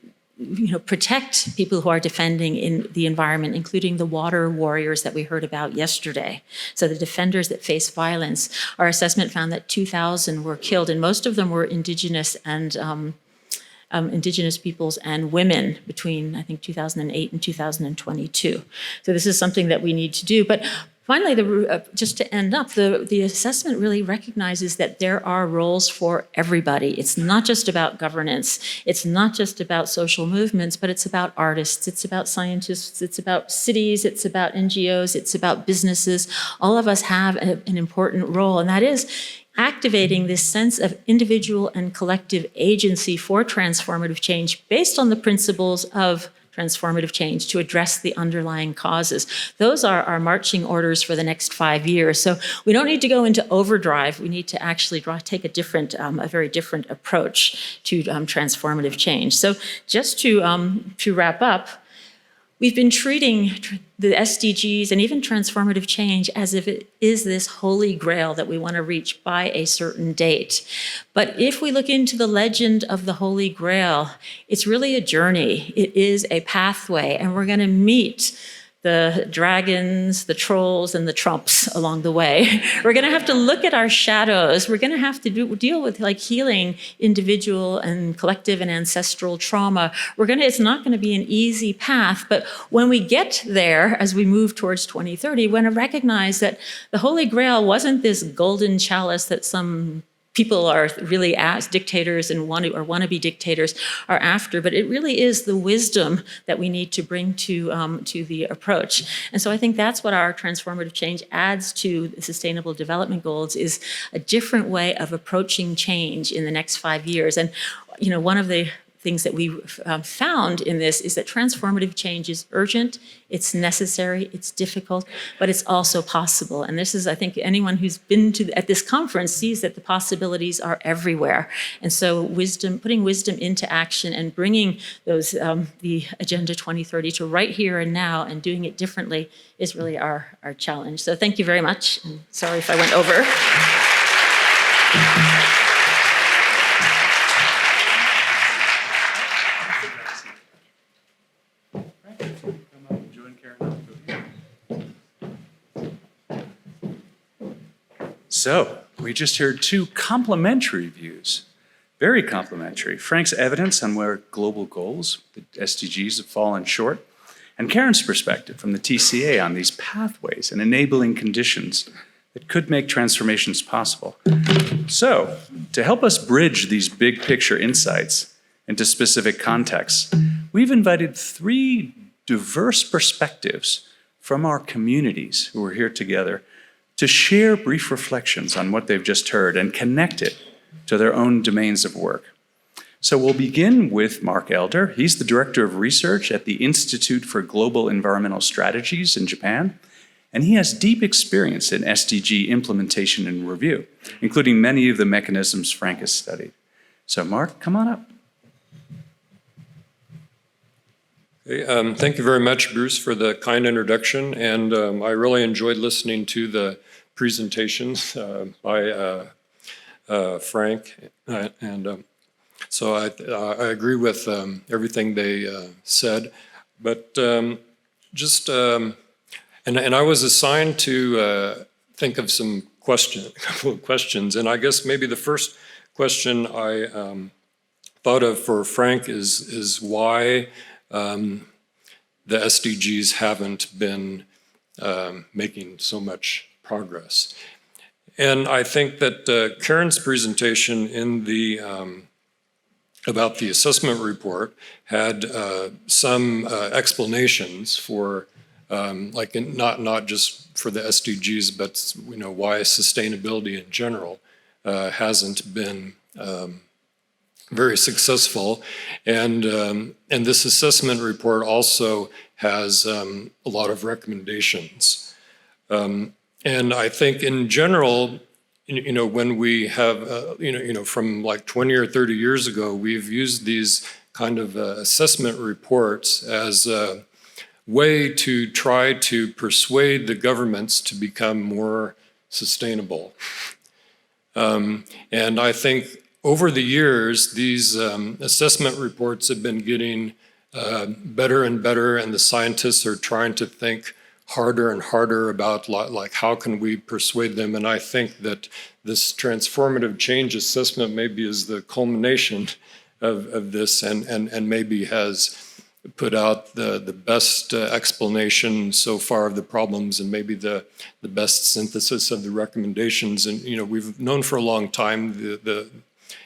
protect people who are defending in the environment, including the water warriors that we heard about yesterday. So the defenders that face violence. Our assessment found that 2,000 were killed, and most of them were indigenous and indigenous peoples and women between, I think, 2008 and 2022. So this is something that we need to do. But finally, just to end up, the assessment really recognizes that there are roles for everybody. It's not just about governance. It's not just about social movements, but it's about artists. It's about scientists. It's about cities. It's about NGOs. It's about businesses. All of us have an important role, and that is activating this sense of individual and collective agency for transformative change based on the principles of transformative change to address the underlying causes. Those are our marching orders for the next 5 years. So we don't need to go into overdrive. We need to actually take a very different approach to transformative change. So just to wrap up, we've been treating the SDGs and even transformative change as if it is this holy grail that we want to reach by a certain date. But if we look into the legend of the Holy Grail, it's really a journey. It is a pathway, and we're going to meet the dragons, the trolls, and the Trumps along the way. We're going to have to look at our shadows. We're going to have to deal with like healing individual and collective and ancestral trauma. It's not going to be an easy path, but when we get there, as we move towards 2030, we're going to recognize that the Holy Grail wasn't this golden chalice that some people are really as dictators and wannabe dictators are after, but it really is the wisdom that we need to bring to the approach. And so I think that's what our transformative change adds to the Sustainable Development Goals, is a different way of approaching change in the next 5 years. And one of the things that we found in this is that transformative change is urgent, it's necessary, it's difficult, but it's also possible. And this is, I think, anyone who's been at this conference sees that the possibilities are everywhere. And so putting wisdom into action and bringing those the Agenda 2030 to right here and now and doing it differently is really our challenge. So thank you very much. And sorry if I went over. So, we just heard two complementary views, very complementary. Frank's evidence on where global goals, the SDGs, have fallen short, and Karen's perspective from the TCA on these pathways and enabling conditions that could make transformations possible. So, to help us bridge these big picture insights into specific contexts, we've invited three diverse perspectives from our communities who are here together to share brief reflections on what they've just heard and connect it to their own domains of work. So we'll begin with Mark Elder. He's the Director of Research at the Institute for Global Environmental Strategies in Japan, and he has deep experience in SDG implementation and review, including many of the mechanisms Frank has studied. So Mark, come on up. Hey, thank you very much, Bruce, for the kind introduction, and I really enjoyed listening to the presentations by Frank, and so I agree with everything they said, but and I was assigned to think of some couple of questions, and I guess maybe the first question I thought of for Frank is why the SDGs haven't been making so much progress. And I think that Karen's presentation in the about the assessment report had some explanations for like not just for the SDGs, but why sustainability in general hasn't been very successful, and this assessment report also has a lot of recommendations. And I think in general, when we have, from like 20 or 30 years ago, we've used these kind of assessment reports as a way to try to persuade the governments to become more sustainable. And I think over the years, these assessment reports have been getting better and better, and the scientists are trying to think harder and harder about like how can we persuade them. And I think that this transformative change assessment maybe is the culmination of this, and maybe has put out the best explanation so far of the problems, and maybe the best synthesis of the recommendations. And we've known for a long time the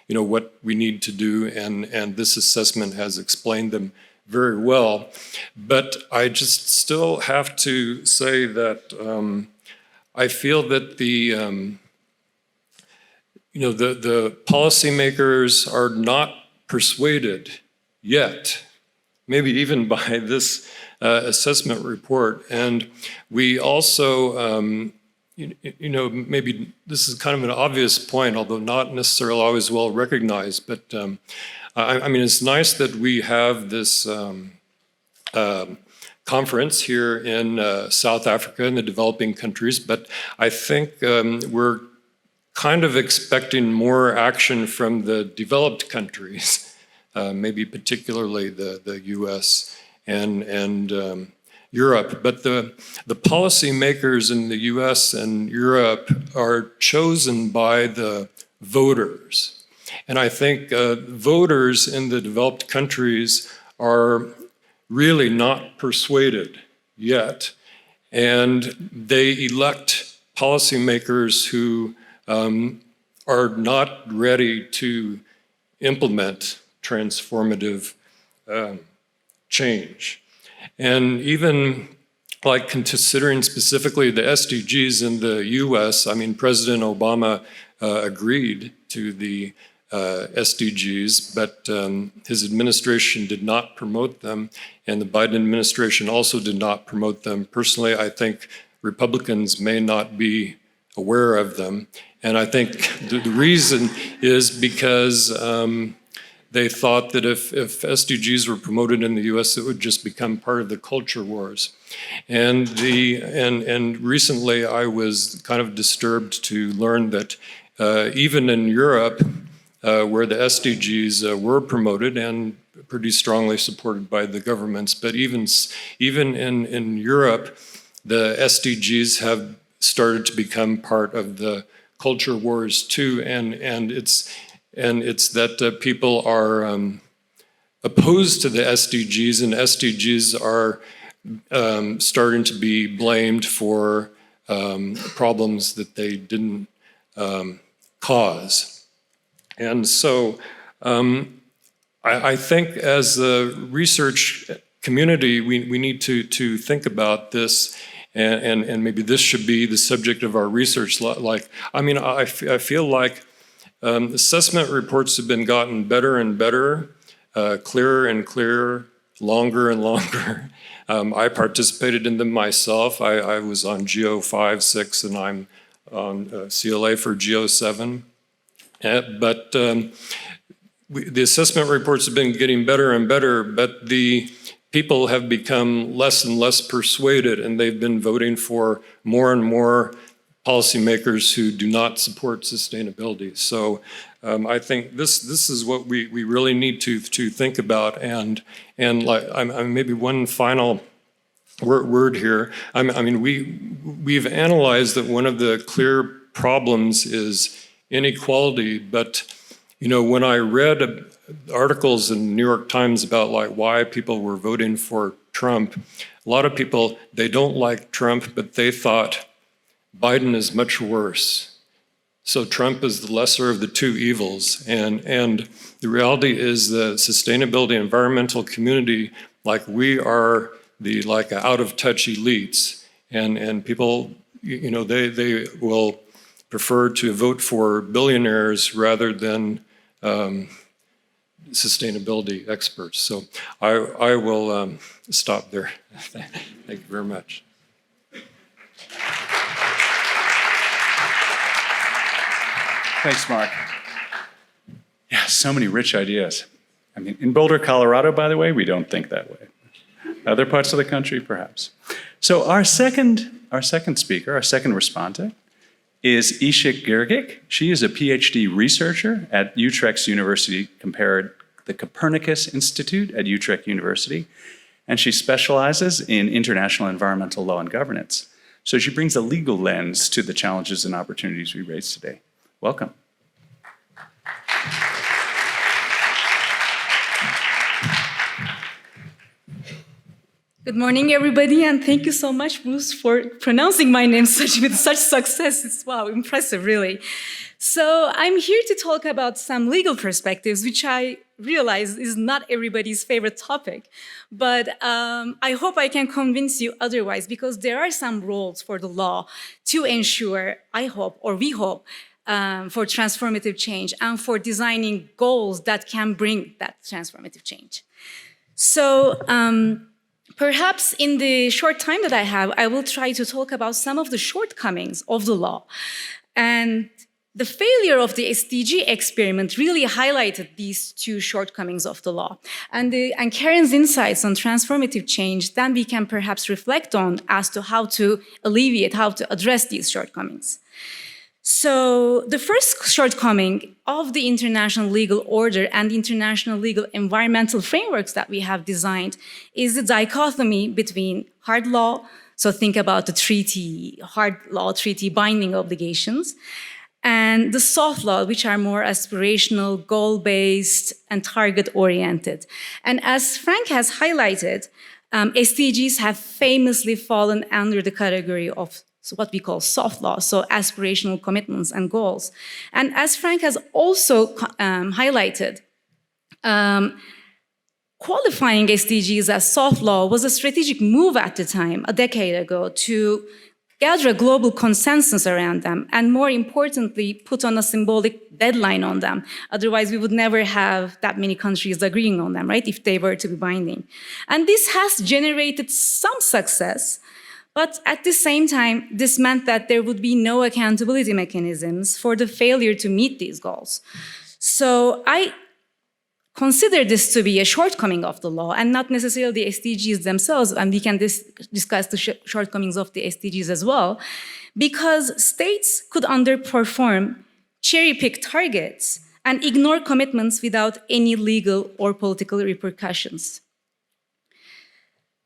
what we need to do, and this assessment has explained them very well. But I just still have to say that I feel that the policymakers are not persuaded yet, maybe even by this assessment report. And we also maybe this is kind of an obvious point, although not necessarily always well recognized, but I mean, it's nice that we have this conference here in South Africa in the developing countries, but I think we're kind of expecting more action from the developed countries, maybe particularly the US, and Europe, but the policymakers in the US and Europe are chosen by the voters. And I think voters in the developed countries are really not persuaded yet. And they elect policymakers who are not ready to implement transformative change. And even like considering specifically the SDGs in the US, I mean, President Obama agreed to the SDGs, but his administration did not promote them, and the Biden administration also did not promote them. Personally, I think Republicans may not be aware of them, and I think the reason is because they thought that if SDGs were promoted in the US, it would just become part of the culture wars. And recently I was kind of disturbed to learn that even in Europe, where the SDGs were promoted and pretty strongly supported by the governments, but even in Europe, the SDGs have started to become part of the culture wars too, and it's that people are opposed to the SDGs, and SDGs are starting to be blamed for problems that they didn't cause. And so I think as a research community, we need to think about this, and maybe this should be the subject of our research. Like, I mean, I feel like assessment reports have been gotten better and better, clearer and clearer, longer and longer. I participated in them myself. I was on GO5, 6, and I'm on CLA for GO7. But the assessment reports have been getting better and better, but the people have become less and less persuaded, and they've been voting for more and more policymakers who do not support sustainability. So I think this is what we really need to think about. And like maybe one final word here. I mean we've analyzed that one of the clear problems is inequality, but you know, when I read articles in the New York Times about like why people were voting for Trump, a lot of people, they don't like Trump, but they thought Biden is much worse. So Trump is the lesser of the two evils. And the reality is the sustainability environmental community, like we are the like out of touch elites, and people, you know, they will prefer to vote for billionaires rather than sustainability experts. So I will stop there. Thank you very much. Thanks, Mark. Yeah, so many rich ideas. I mean, in Boulder, Colorado, by the way, we don't think that way. Other parts of the country, perhaps. So our second speaker, our second respondent, is Ishik Girgik. She is a PhD researcher at Utrecht University, compared the Copernicus Institute at Utrecht University, and she specializes in international environmental law and governance. So she brings a legal lens to the challenges and opportunities we raise today. Welcome. Good morning, everybody, and thank you so much, Bruce, for pronouncing my name with such success. It's, wow, impressive, really. So I'm here to talk about some legal perspectives, which I realize is not everybody's favorite topic. But I hope I can convince you otherwise, because there are some roles for the law to ensure, I hope, or we hope, for transformative change and for designing goals that can bring that transformative change. So, perhaps in the short time that I have, I will try to talk about some of the shortcomings of the law. And the failure of the SDG experiment really highlighted these two shortcomings of the law. And Karen's insights on transformative change, then we can perhaps reflect on as to how to alleviate, how to address these shortcomings. So the first shortcoming of the international legal order and international legal environmental frameworks that we have designed is the dichotomy between hard law, so think about the treaty, hard law treaty binding obligations, and the soft law, which are more aspirational, goal-based, and target-oriented. And as Frank has highlighted, SDGs have famously fallen under the category of what we call soft law, so aspirational commitments and goals. And as Frank has also highlighted, qualifying SDGs as soft law was a strategic move at the time, a decade ago, to gather a global consensus around them, and more importantly, put on a symbolic deadline on them. Otherwise, we would never have that many countries agreeing on them, right, if they were to be binding. And this has generated some success, but at the same time, this meant that there would be no accountability mechanisms for the failure to meet these goals. So I consider this to be a shortcoming of the law and not necessarily the SDGs themselves, and we can discuss the shortcomings of the SDGs as well, because states could underperform, cherry-pick targets, and ignore commitments without any legal or political repercussions.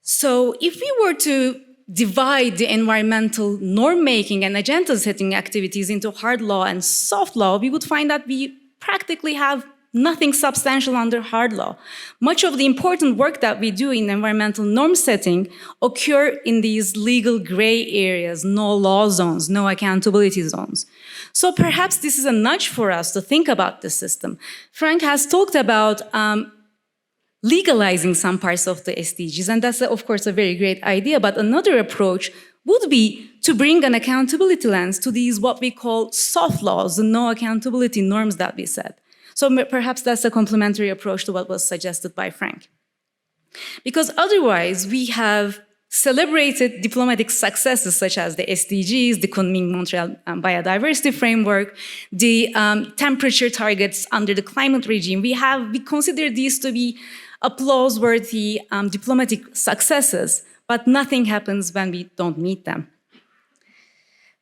So if we were to divide the environmental norm-making and agenda-setting activities into hard law and soft law, we would find that we practically have nothing substantial under hard law. Much of the important work that we do in environmental norm setting occur in these legal gray areas, no law zones, no accountability zones. So perhaps this is a nudge for us to think about the system. Frank has talked about legalizing some parts of the SDGs, and that's, of course, a very great idea, but another approach would be to bring an accountability lens to these what we call soft laws, the no accountability norms that we set. So perhaps that's a complementary approach to what was suggested by Frank. Because otherwise, we have celebrated diplomatic successes such as the SDGs, the Kunming-Montreal Biodiversity Framework, the temperature targets under the climate regime. We consider these to be applause-worthy diplomatic successes, but nothing happens when we don't meet them.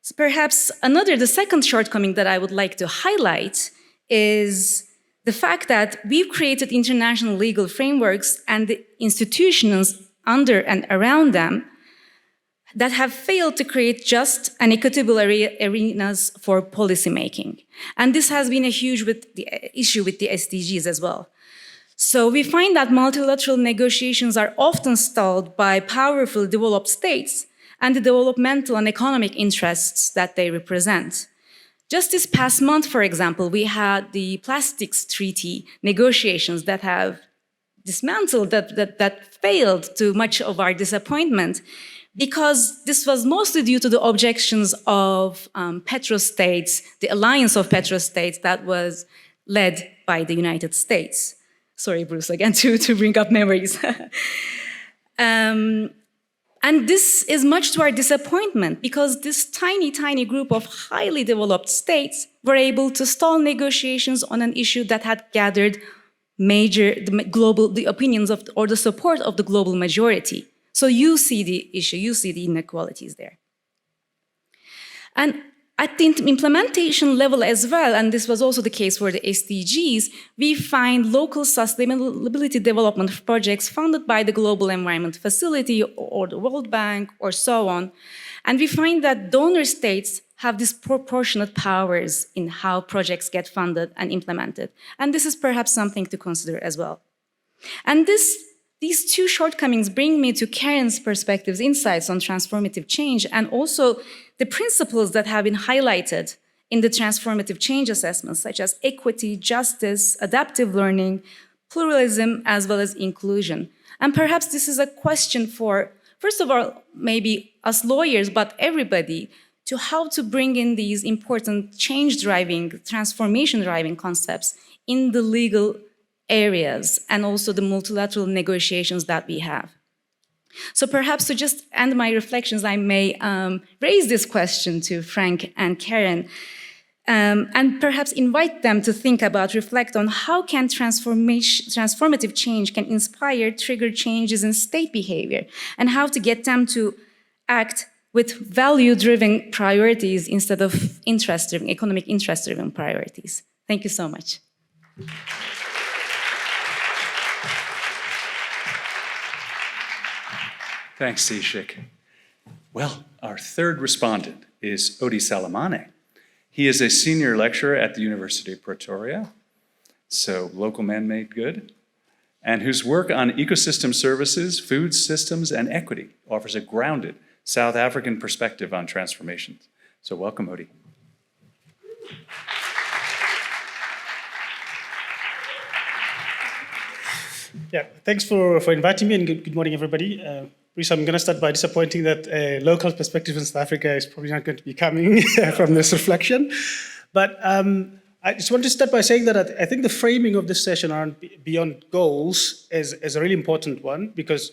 So perhaps the second shortcoming that I would like to highlight is the fact that we've created international legal frameworks and the institutions under and around them that have failed to create just and equitable arenas for policymaking. And this has been a huge issue with the SDGs as well. So we find that multilateral negotiations are often stalled by powerful developed states and the developmental and economic interests that they represent. Just this past month, for example, we had the plastics treaty negotiations that have dismantled, that failed to much of our disappointment, because this was mostly due to the objections of petrostates, the alliance of petrostates that was led by the United States. Sorry, Bruce, again, to bring up memories. And this is much to our disappointment, because this tiny, tiny group of highly developed states were able to stall negotiations on an issue that had gathered the opinions of, or the support of the global majority. So you see the issue, you see the inequalities there. And at the implementation level as well, and this was also the case for the SDGs, we find local sustainability development projects funded by the Global Environment Facility or the World Bank or so on. And we find that donor states have disproportionate powers in how projects get funded and implemented. And this is perhaps something to consider as well. And these two shortcomings bring me to Karen's perspectives, insights on transformative change, and also the principles that have been highlighted in the transformative change assessments, such as equity, justice, adaptive learning, pluralism, as well as inclusion. And perhaps this is a question for, first of all, maybe us lawyers, but everybody, to how to bring in these important change-driving, transformation-driving concepts in the legal areas and also the multilateral negotiations that we have. So perhaps to just end my reflections, I may raise this question to Frank and Karen, and perhaps invite them to think about, reflect on how can transformative change can inspire, trigger changes in state behavior, and how to get them to act with value-driven priorities instead of interest-driven, economic interest-driven priorities. Thank you so much. Thanks, Ishik. Well, our third respondent is Odi Salamane. He is a senior lecturer at the University of Pretoria, so local man-made good, and whose work on ecosystem services, food systems, and equity offers a grounded South African perspective on transformations. So welcome, Odi. Yeah, thanks for inviting me, and good morning, everybody. Bruce, I'm going to start by disappointing that a local perspective in South Africa is probably not going to be coming from this reflection. But I just want to start by saying that I think the framing of this session around beyond goals is a really important one, because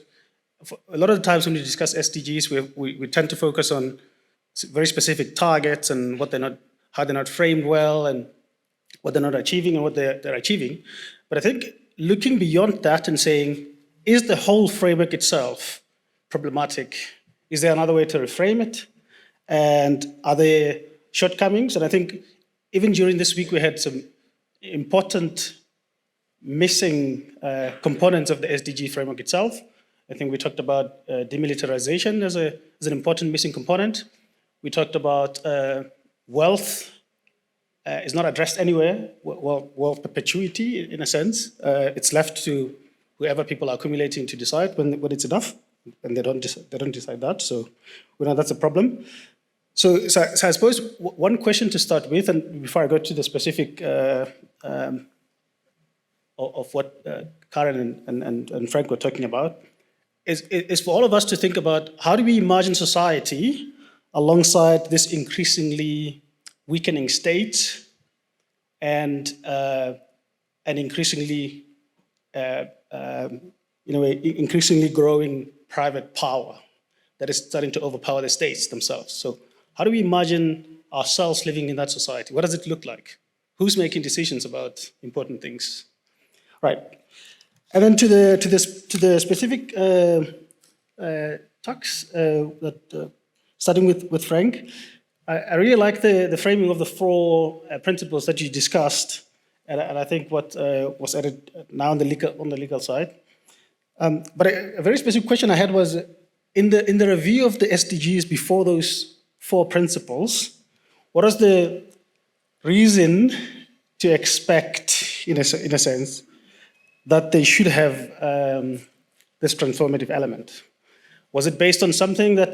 a lot of the times when we discuss SDGs, we tend to focus on very specific targets and how they're not framed well, and what they're not achieving and what they're achieving. But I think looking beyond that and saying, is the whole framework itself problematic? Is there another way to reframe it? And are there shortcomings? And I think even during this week, we had some important missing components of the SDG framework itself. I think we talked about demilitarization as an important missing component. We talked about wealth is not addressed anywhere. Wealth perpetuity, in a sense. It's left to whoever people are accumulating to decide when it's enough, and they don't decide that. So we know that's a problem. So I suppose one question to start with, and before I go to the specific of what Karen and Frank were talking about, is for all of us to think about how do we imagine society alongside this increasingly weakening state and increasingly increasingly growing private power that is starting to overpower the states themselves. So how do we imagine ourselves living in that society? What does it look like? Who's making decisions about important things? Right. And then to the specific talks starting with Frank, I really like the framing of the four principles that you discussed, and I think what was added now on the legal side. But a very specific question I had was, in the review of the SDGs before those four principles, what is the reason to expect, in a sense, that they should have this transformative element? Was it based on something that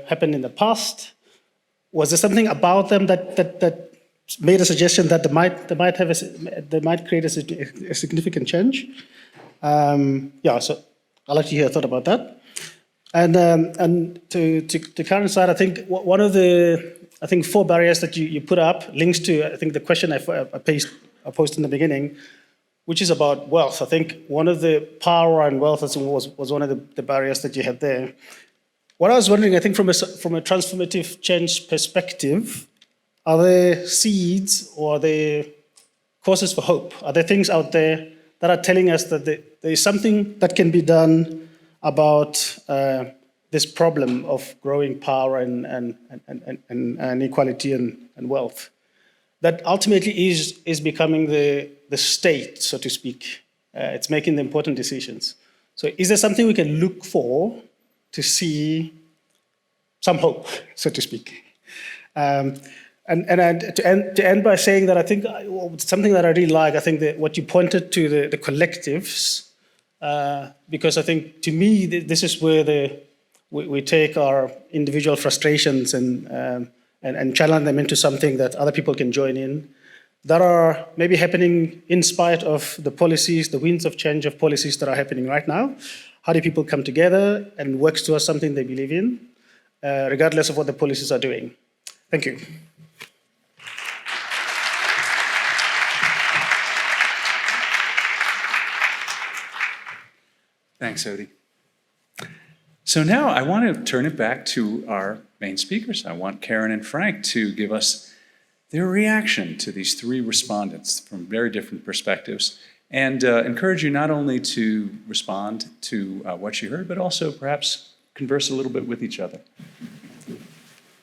happened in the past? Was there something about them that made a suggestion that they might create a significant change? So I'd like to hear a thought about that. And to Karen's side, I think one of the four barriers that you put up links to, I think, the question I posed in the beginning, which is about wealth. I think one of the power and wealth was one of the barriers that you had there. What I was wondering, I think from a transformative change perspective, are there seeds or are there causes for hope? Are there things out there that are telling us that there is something that can be done about this problem of growing power and inequality and wealth, that ultimately is becoming the state, so to speak. It's making the important decisions. So is there something we can look for to see some hope, so to speak? And to end by saying that I think something that I really like, I think that what you pointed to, the collectives, because I think to me this is where we take our individual frustrations and channel them into something that other people can join in, that are maybe happening in spite of the policies, the winds of change of policies that are happening right now. How do people come together and work towards something they believe in, regardless of what the policies are doing? Thank you. Thanks, Odi. So now I want to turn it back to our main speakers. I want Karen and Frank to give us their reaction to these three respondents from very different perspectives, and encourage you not only to respond to what you heard, but also perhaps converse a little bit with each other.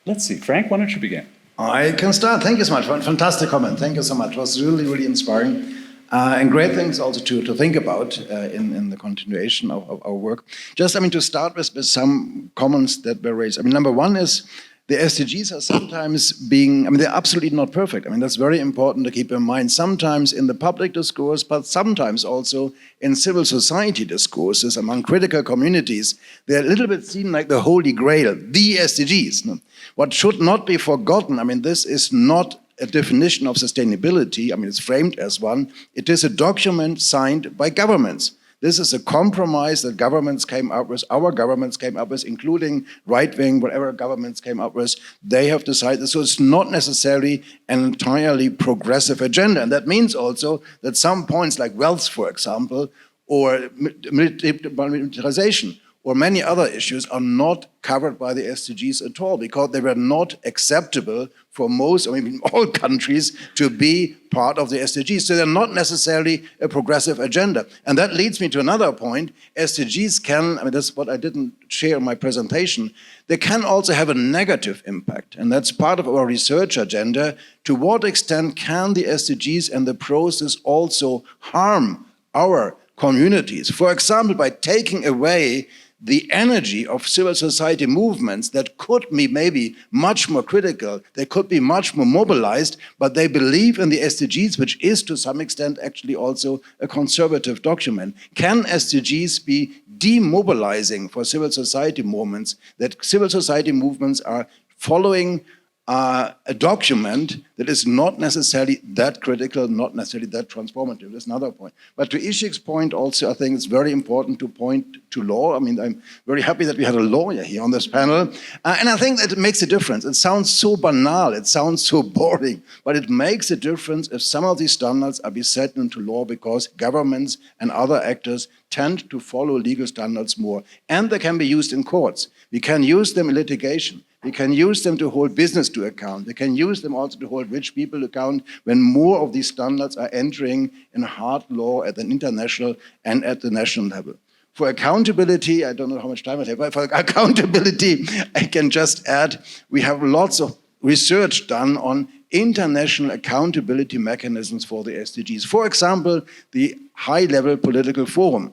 Let's see, Frank, why don't you begin? I can start. Thank you so much. Fantastic comment. Thank you so much. It was really, really inspiring. And great things also to think about in the continuation of our work. Just, to start with some comments that were raised. Number one is the SDGs are sometimes they're absolutely not perfect. That's very important to keep in mind. Sometimes in the public discourse, but sometimes also in civil society discourses among critical communities, they're a little bit seen like the holy grail, the SDGs. No? What should not be forgotten, this is not a definition of sustainability. It's framed as one. It is a document signed by governments. This is a compromise that governments came up with, our governments came up with, including right-wing, whatever governments came up with. They have decided, so it's not necessarily an entirely progressive agenda. And that means also that some points like wealth, for example, or militarization, or many other issues are not covered by the SDGs at all because they were not acceptable for most, all countries to be part of the SDGs. So they're not necessarily a progressive agenda. And that leads me to another point. SDGs can, that's what I didn't share in my presentation, they can also have a negative impact. And that's part of our research agenda. To what extent can the SDGs and the process also harm our communities? For example, by taking away the energy of civil society movements that could be maybe much more critical, they could be much more mobilized, but they believe in the SDGs, which is to some extent actually also a conservative document. Can SDGs be demobilizing for civil society movements, that civil society movements are following a document that is not necessarily that critical, not necessarily that transformative? That's another point. But to Ishik's point also, I think it's very important to point to law. I'm very happy that we had a lawyer here on this panel. And I think that it makes a difference. It sounds so banal, it sounds so boring, but it makes a difference if some of these standards are set into law because governments and other actors tend to follow legal standards more. And they can be used in courts. We can use them in litigation. We can use them to hold business to account. We can use them also to hold rich people to account when more of these standards are entering in hard law at an international and at the national level. For accountability, I don't know how much time I have, but for accountability, I can just add, we have lots of research done on international accountability mechanisms for the SDGs. For example, the High-Level Political Forum,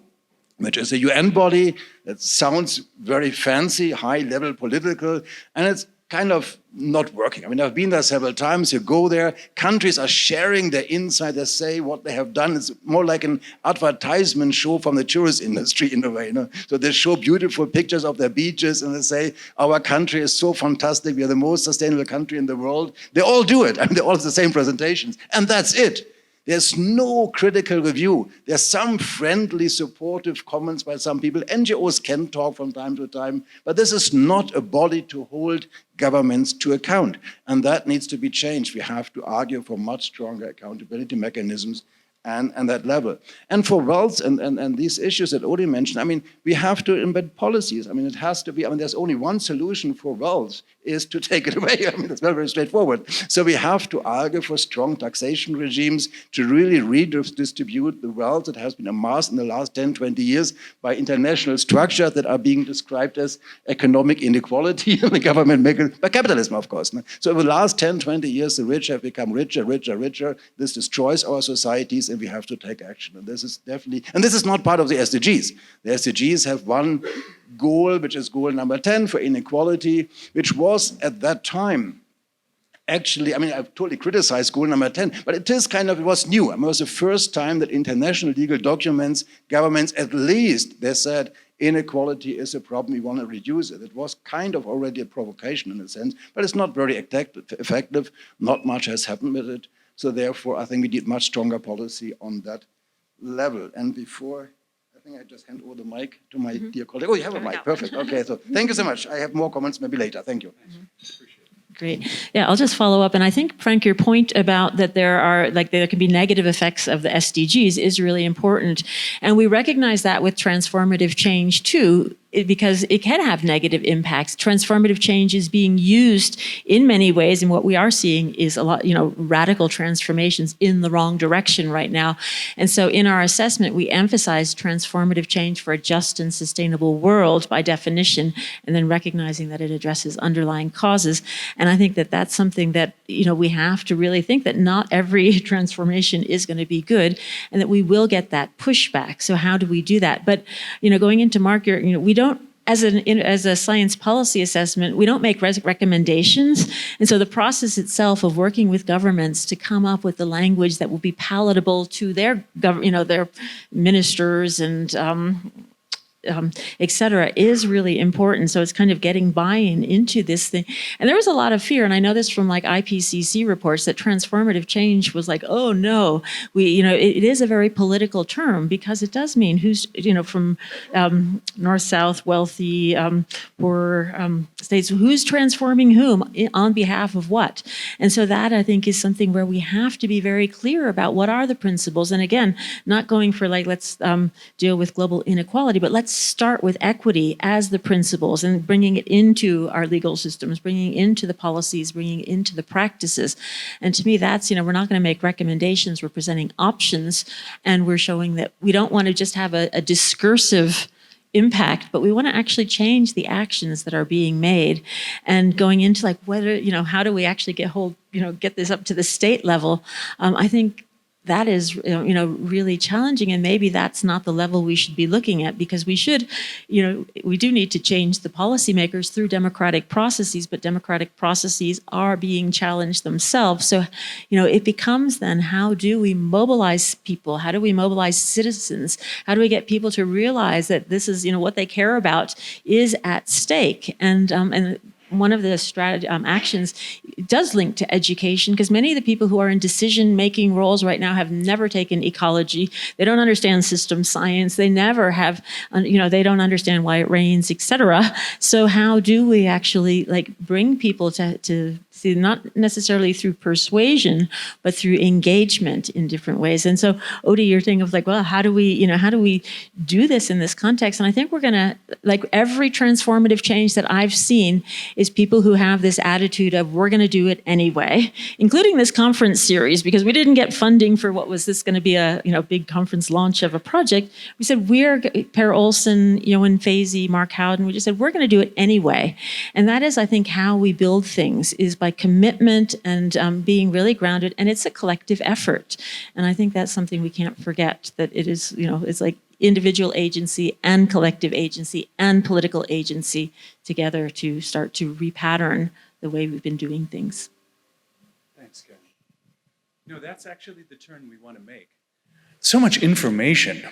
which is a UN body that sounds very fancy, high-level political, and it's kind of not working. I've been there several times. You go there, countries are sharing their insight, they say what they have done. It's more like an advertisement show from the tourist industry in a way. So they show beautiful pictures of their beaches and they say, our country is so fantastic, we are the most sustainable country in the world. They all do it, they all have the same presentations, and that's it. There's no critical review. There's some friendly, supportive comments by some people. NGOs can talk from time to time, but this is not a body to hold governments to account. And that needs to be changed. We have to argue for much stronger accountability mechanisms and that level. And for wealth and these issues that Odi mentioned, we have to embed policies. It has to be, there's only one solution for wealth is to take it away. It's very, very straightforward. So we have to argue for strong taxation regimes to really redistribute the wealth that has been amassed in the last 10, 20 years by international structures that are being described as economic inequality and the government by capitalism, of course. So over the last 10, 20 years, the rich have become richer, richer, richer. This destroys our societies, and we have to take action. And this is definitely, and this is not part of the SDGs. The SDGs have one goal, which is goal number 10 for inequality, which was at that time, actually, I've totally criticized goal number 10, but it was new. It was the first time that international legal documents, governments, at least, they said, inequality is a problem, we want to reduce it. It was kind of already a provocation in a sense, but it's not very effective. Not much has happened with it. So therefore, I think we need much stronger policy on that level. And before, I think I just hand over the mic to my dear colleague. Oh, you have a mic, perfect. Okay, so thank you so much. I have more comments maybe later. Thank you. Great. Yeah, I'll just follow up. And I think, Frank, your point about that there can be negative effects of the SDGs is really important. And we recognize that with transformative change too. because it can have negative impacts. Transformative change is being used in many ways, and what we are seeing is a lot, radical transformations in the wrong direction right now. And so in our assessment, we emphasize transformative change for a just and sustainable world by definition, and then recognizing that it addresses underlying causes. And I think that that's something that, we have to really think that not every transformation is going to be good, and that we will get that pushback. So how do we do that? But, going into Mark, we don't, as a science policy assessment, we don't make recommendations. And so the process itself of working with governments to come up with the language that will be palatable to their ministers and et cetera, is really important. So it's kind of getting buy-in into this thing. And there was a lot of fear, and I know this from like IPCC reports, that transformative change was like, oh no, it is a very political term, because it does mean who's, from north, south, wealthy, poor states, who's transforming whom on behalf of what. And so that, I think, is something where we have to be very clear about what are the principles. And again, not going for like, let's deal with global inequality, but let's start with equity as the principles and bringing it into our legal systems, bringing it into the policies, bringing it into the practices. And to me, that's, we're not going to make recommendations, we're presenting options, and we're showing that we don't want to just have a discursive impact, but we want to actually change the actions that are being made. And going into like whether, how do we actually get this up to the state level? I think that is, really challenging, and maybe that's not the level we should be looking at, because we should, we do need to change the policymakers through democratic processes, but democratic processes are being challenged themselves. So, it becomes then, how do we mobilize people? How do we mobilize citizens? How do we get people to realize that this is, what they care about is at stake? And one of the actions does link to education, because many of the people who are in decision-making roles right now have never taken ecology. They don't understand system science. They never have, they don't understand why it rains, et cetera. So how do we actually bring people to see, not necessarily through persuasion, but through engagement in different ways? And so, Odie, your thing of well, how do we do this in this context? And I think we're gonna, every transformative change that I've seen is people who have this attitude of, we're gonna do it anyway, including this conference series, because we didn't get funding for what was this gonna be a big conference launch of a project. We said, Per Olsen, Johan Fazy, Mark Howden, we just said, we're gonna do it anyway. And that is, I think, how we build things, is by commitment and being really grounded, and it's a collective effort. And I think that's something we can't forget, that it is, it's like individual agency and collective agency and political agency together to start to repattern the way we've been doing things. Thanks, Kevin. That's actually the turn we want to make. So much information,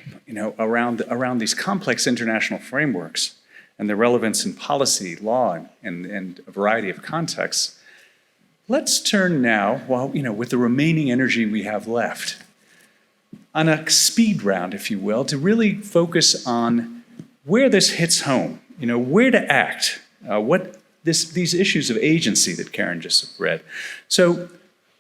around these complex international frameworks and their relevance in policy, law, and a variety of contexts. Let's turn now, with the remaining energy we have left, on a speed round, if you will, to really focus on where this hits home, where to act, these issues of agency that Karen just read. So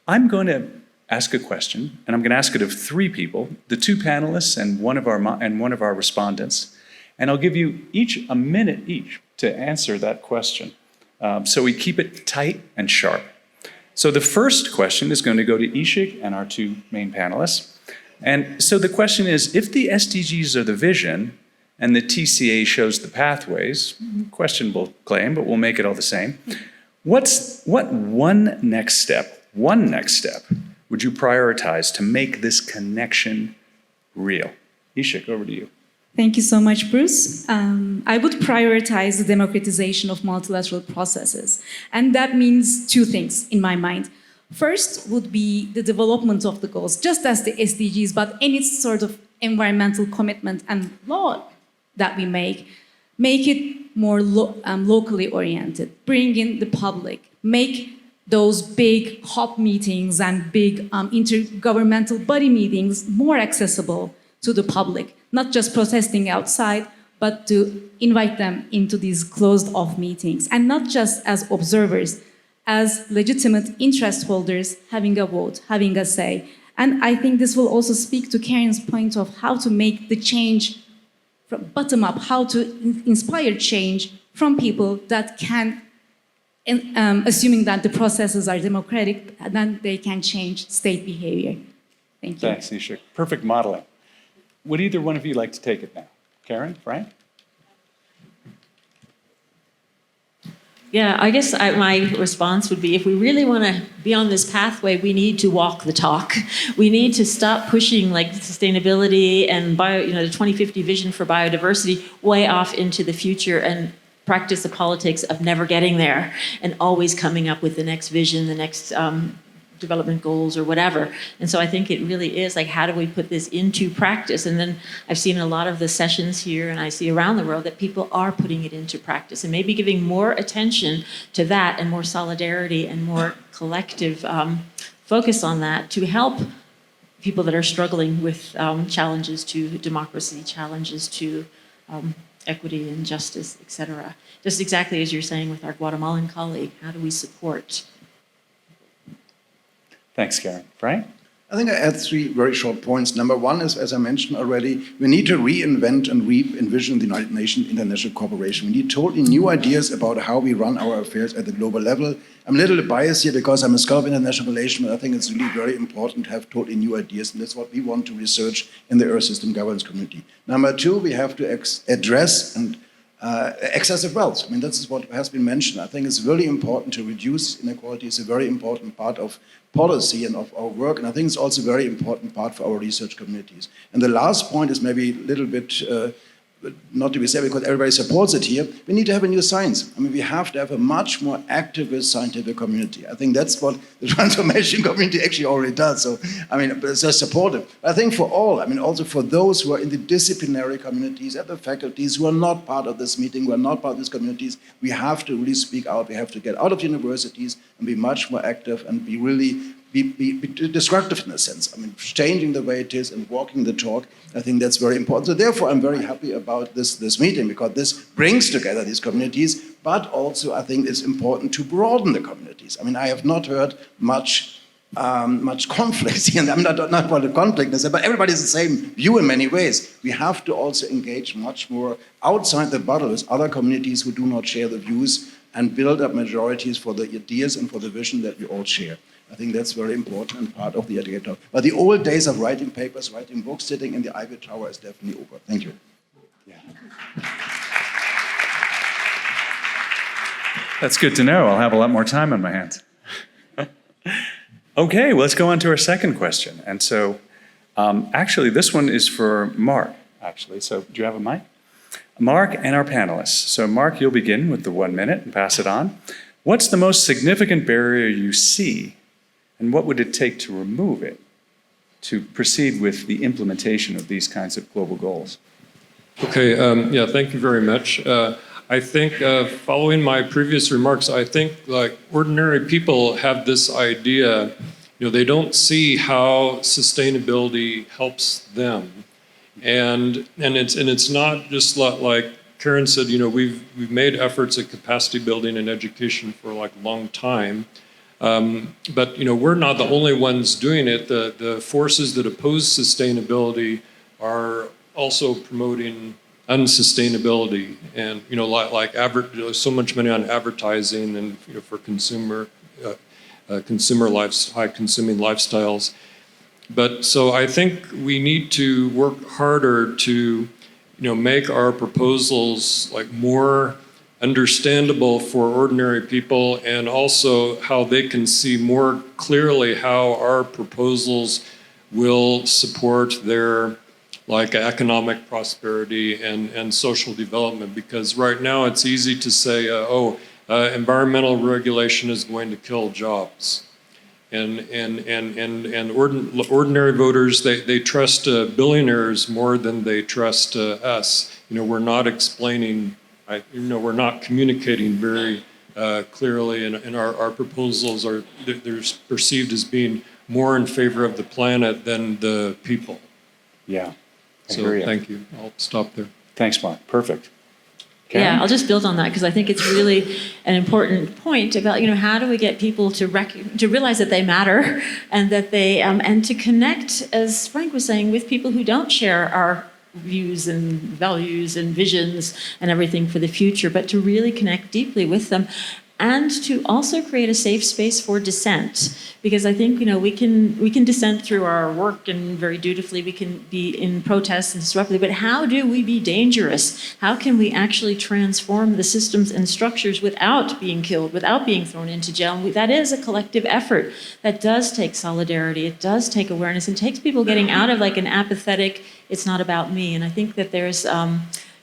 I'm going to ask a question, and I'm going to ask it of three people, the two panelists and one of our respondents, and I'll give you each a minute each to answer that question. So we keep it tight and sharp. So the first question is going to go to Ishik and our two main panelists. And so the question is, if the SDGs are the vision and the TCA shows the pathways, questionable claim, but we'll make it all the same, what one next step would you prioritize to make this connection real? Ishik, over to you. Thank you so much, Bruce. I would prioritize the democratization of multilateral processes. And that means two things in my mind. First would be the development of the goals, just as the SDGs, but any sort of environmental commitment and law that we make it more locally oriented, bring in the public, make those big COP meetings and big intergovernmental body meetings more accessible to the public, not just protesting outside, but to invite them into these closed-off meetings, and not just as observers, as legitimate interest holders having a vote, having a say. And I think this will also speak to Karen's point of how to make the change from bottom up, how to inspire change from people that can, assuming that the processes are democratic, then they can change state behavior. Thank you. Thanks, Nisha. Perfect modeling. Would either one of you like to take it now? Karen, Frank? Yeah, I guess my response would be if we really want to be on this pathway, we need to walk the talk. We need to stop pushing like sustainability and the 2050 vision for biodiversity way off into the future and practice the politics of never getting there and always coming up with the next vision, the next development goals or whatever. And so I think it really is like, how do we put this into practice? And then I've seen a lot of the sessions here and I see around the world that people are putting it into practice and maybe giving more attention to that and more solidarity and more collective focus on that to help people that are struggling with challenges to democracy, challenges to equity and justice, et cetera. Just exactly as you're saying with our Guatemalan colleague, how do we support? Thanks, Karen. Frank? I think I add three very short points. Number one is, as I mentioned already, we need to reinvent and re-envision the United Nations international cooperation. We need totally new ideas about how we run our affairs at the global level. I'm a little bit biased here because I'm a scholar of international relations, but I think it's really very important to have totally new ideas, and that's what we want to research in the Earth System Governance community. Number two, we have to address and excessive wealth. I mean, this is what has been mentioned. I think it's really important to reduce inequality. It's a very important part of policy and of our work, and I think it's also a very important part for our research communities. And the last point is maybe a little bit not to be said because everybody supports it here. We need to have a new science. I mean, we have to have a much more activist scientific community. I think that's what the transformation community actually already does. So, I mean, it's just supportive. I think for all, I mean, also for those who are in the disciplinary communities, at the faculties who are not part of this meeting, who are not part of these communities, we have to really speak out. We have to get out of universities and be much more active and be really be destructive in a sense. I mean, changing the way it is and walking the talk, I think that's very important. So therefore, I'm very happy about this meeting because this brings together these communities, but also I think it's important to broaden the communities. I mean, I have not heard much conflict here, and I'm not what a conflict is, but everybody has the same view in many ways. We have to also engage much more outside the bubble with other communities who do not share the views and build up majorities for the ideas and for the vision that we all share. I think that's very important and part of the educator. But the old days of writing papers, writing books, sitting in the Ivory Tower is definitely over. Thank you. Yeah. That's good to know. I'll have a lot more time on my hands. Okay, well, let's go on to our second question. And so actually, this one is for Mark, actually. So do you have a mic? Mark and our panelists. So Mark, you'll begin with the 1 minute and pass it on. What's the most significant barrier you see, and what would it take to remove it to proceed with the implementation of these kinds of global goals? Okay, yeah, thank you very much. I think following my previous remarks, I think like ordinary people have this idea, you know, they don't see how sustainability helps them. And it's not just like Karen said, you know, we've made efforts at capacity building and education for like a long time. But you know, we're not the only ones doing it. The forces that oppose sustainability are also promoting unsustainability, and you know, like so much money on advertising and you know, for high consuming lifestyles. But so I think we need to work harder to, you know, make our proposals like more understandable for ordinary people, and also how they can see more clearly how our proposals will support their like economic prosperity and social development. Because right now it's easy to say, environmental regulation is going to kill jobs. And ordinary voters, they trust billionaires more than they trust us. You know, we're not explaining, we're not communicating very clearly, and our proposals they're perceived as being more in favor of the planet than the people. Yeah. So thank you. I'll stop there. Thanks, Mark. Perfect. Karen? Yeah, I'll just build on that because I think it's really an important point about, you know, how do we get people to realize that they matter and that they and to connect, as Frank was saying, with people who don't share our views and values and visions and everything for the future, but to really connect deeply with them and to also create a safe space for dissent. Because I think, we can dissent through our work and very dutifully we can be in protests and disruptive, but how do we be dangerous? How can we actually transform the systems and structures without being killed, without being thrown into jail? And that is a collective effort. That does take solidarity. It does take awareness and takes people getting out of like an apathetic, it's not about me. And I think that there's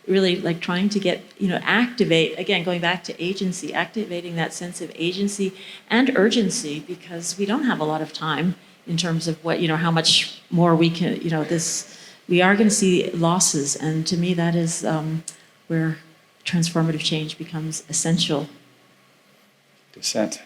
really like trying to get, activate, again, going back to agency, activating that sense of agency and urgency, because we don't have a lot of time in terms of what, how much more we can, we are going to see losses. And to me, that is where transformative change becomes essential. Dissent.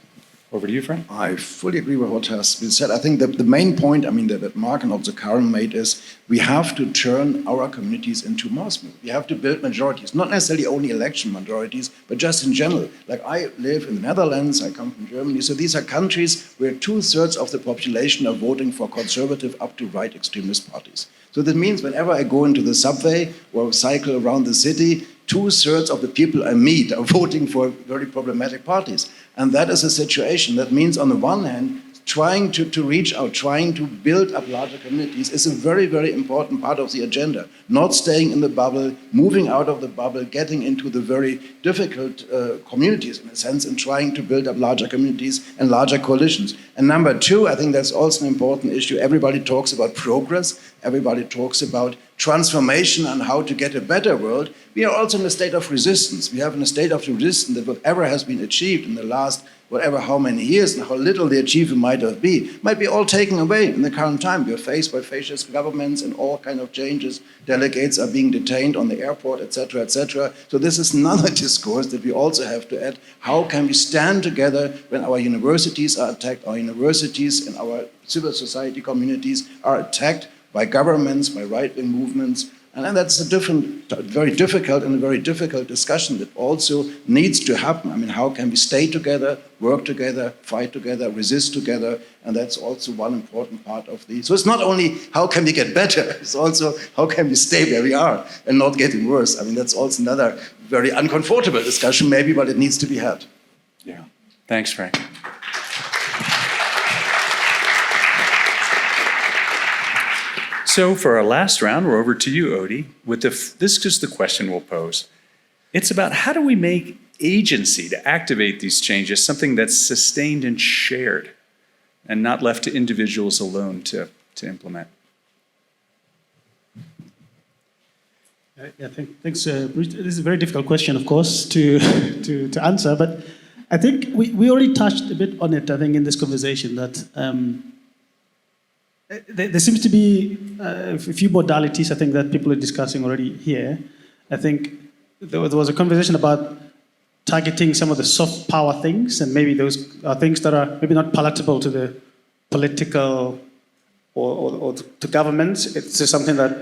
Over to you, Frank. I fully agree with what has been said. I think that the main point, that Mark and also Karen made is we have to turn our communities into mass movements. We have to build majorities, not necessarily only election majorities, but just in general. Like I live in the Netherlands, I come from Germany, so these are countries where 2/3 of the population are voting for conservative up to right extremist parties. So that means whenever I go into the subway or cycle around the city, 2/3 of the people I meet are voting for very problematic parties. And that is a situation that means, on the one hand, trying to reach out, trying to build up larger communities is a very, very important part of the agenda. Not staying in the bubble, moving out of the bubble, getting into the very difficult communities, in a sense, and trying to build up larger communities and larger coalitions. And number two, I think that's also an important issue. Everybody talks about progress. Everybody talks about transformation and how to get a better world. We are also in a state of resistance. We have in a state of resistance that whatever has been achieved in the last whatever how many years and how little the achievement might be all taken away in the current time. We are faced by fascist governments and all kind of changes. Delegates are being detained on the airport, etc., etc. So this is another discourse that we also have to add. How can we stand together when our universities are attacked, our universities and our civil society communities are attacked by governments, by right-wing movements? And that's a very difficult discussion that also needs to happen. I mean, how can we stay together, work together, fight together, resist together? And that's also one important part of the... So it's not only how can we get better, it's also how can we stay where we are and not getting worse. I mean, that's also another very uncomfortable discussion maybe, but it needs to be had. Yeah. Thanks, Frank. So for our last round, we're over to you, Odie. This is the question we'll pose. It's about how do we make agency to activate these changes something that's sustained and shared and not left to individuals alone to implement? Yeah, thanks, Bruce. This is a very difficult question, of course, to answer, but I think we already touched a bit on it, I think, in this conversation, that there seems to be a few modalities, I think, that people are discussing already here. I think there was a conversation about targeting some of the soft power things, and maybe those are things that are maybe not palatable to the political or to governments. It's just something that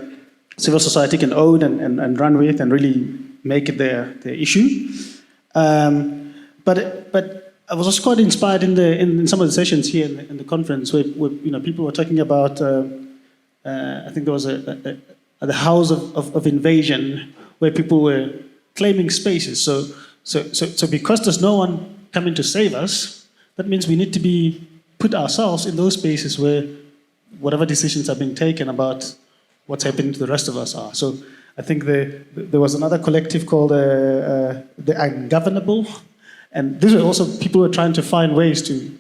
civil society can own and run with and really make it their issue. But I was also quite inspired in some of the sessions here in the conference where people were talking about, I think there was the house of invasion where people were claiming spaces. So because there's no one coming to save us, that means we need to put ourselves in those spaces where whatever decisions are being taken about what's happening to the rest of us are. So I think there was another collective called the Ungovernable. And these are also people who are trying to find ways to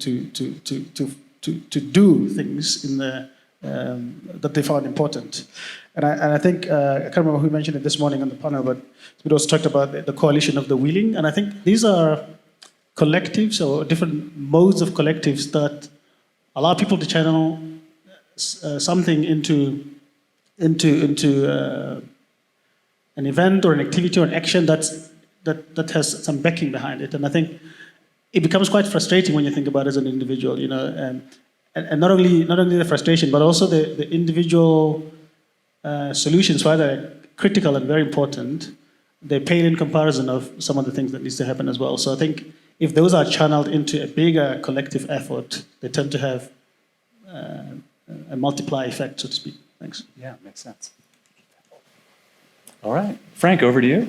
do things in that they found important. And I think, I can't remember who mentioned it this morning on the panel, but we also talked about the coalition of the willing. And I think these are collectives or different modes of collectives that allow people to channel something into an event or an activity or an action that has some backing behind it. And I think it becomes quite frustrating when you think about it as an individual, and not only the frustration, but also the individual solutions, while they're critical and very important, they pale in comparison of some of the things that needs to happen as well. So I think if those are channeled into a bigger collective effort, they tend to have a multiply effect, so to speak. Thanks. Yeah, makes sense. All right. Frank, over to you.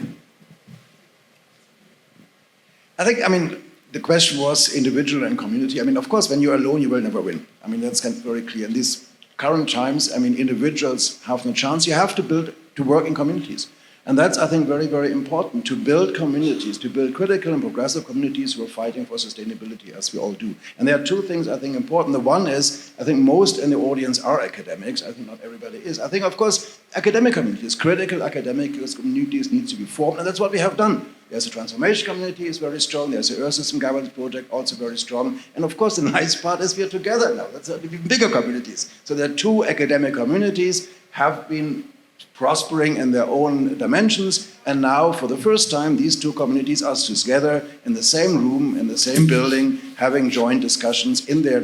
I think, the question was individual and community. Of course, when you're alone, you will never win. That's kind of very clear. In these current times, individuals have no chance. You have to work in communities. And that's, I think, very, very important, to build communities, to build critical and progressive communities who are fighting for sustainability, as we all do. And there are two things I think important. The one is, I think most in the audience are academics. I think not everybody is. I think, of course, academic communities, critical academic communities need to be formed, and that's what we have done. There's a transformation community is very strong. There's the Earth System Governance Project, also very strong. And of course, the nice part is we are together now. That's even bigger communities. So there are two academic communities have been prospering in their own dimensions. And now, for the first time, these two communities are together in the same room, in the same building, having joint discussions in their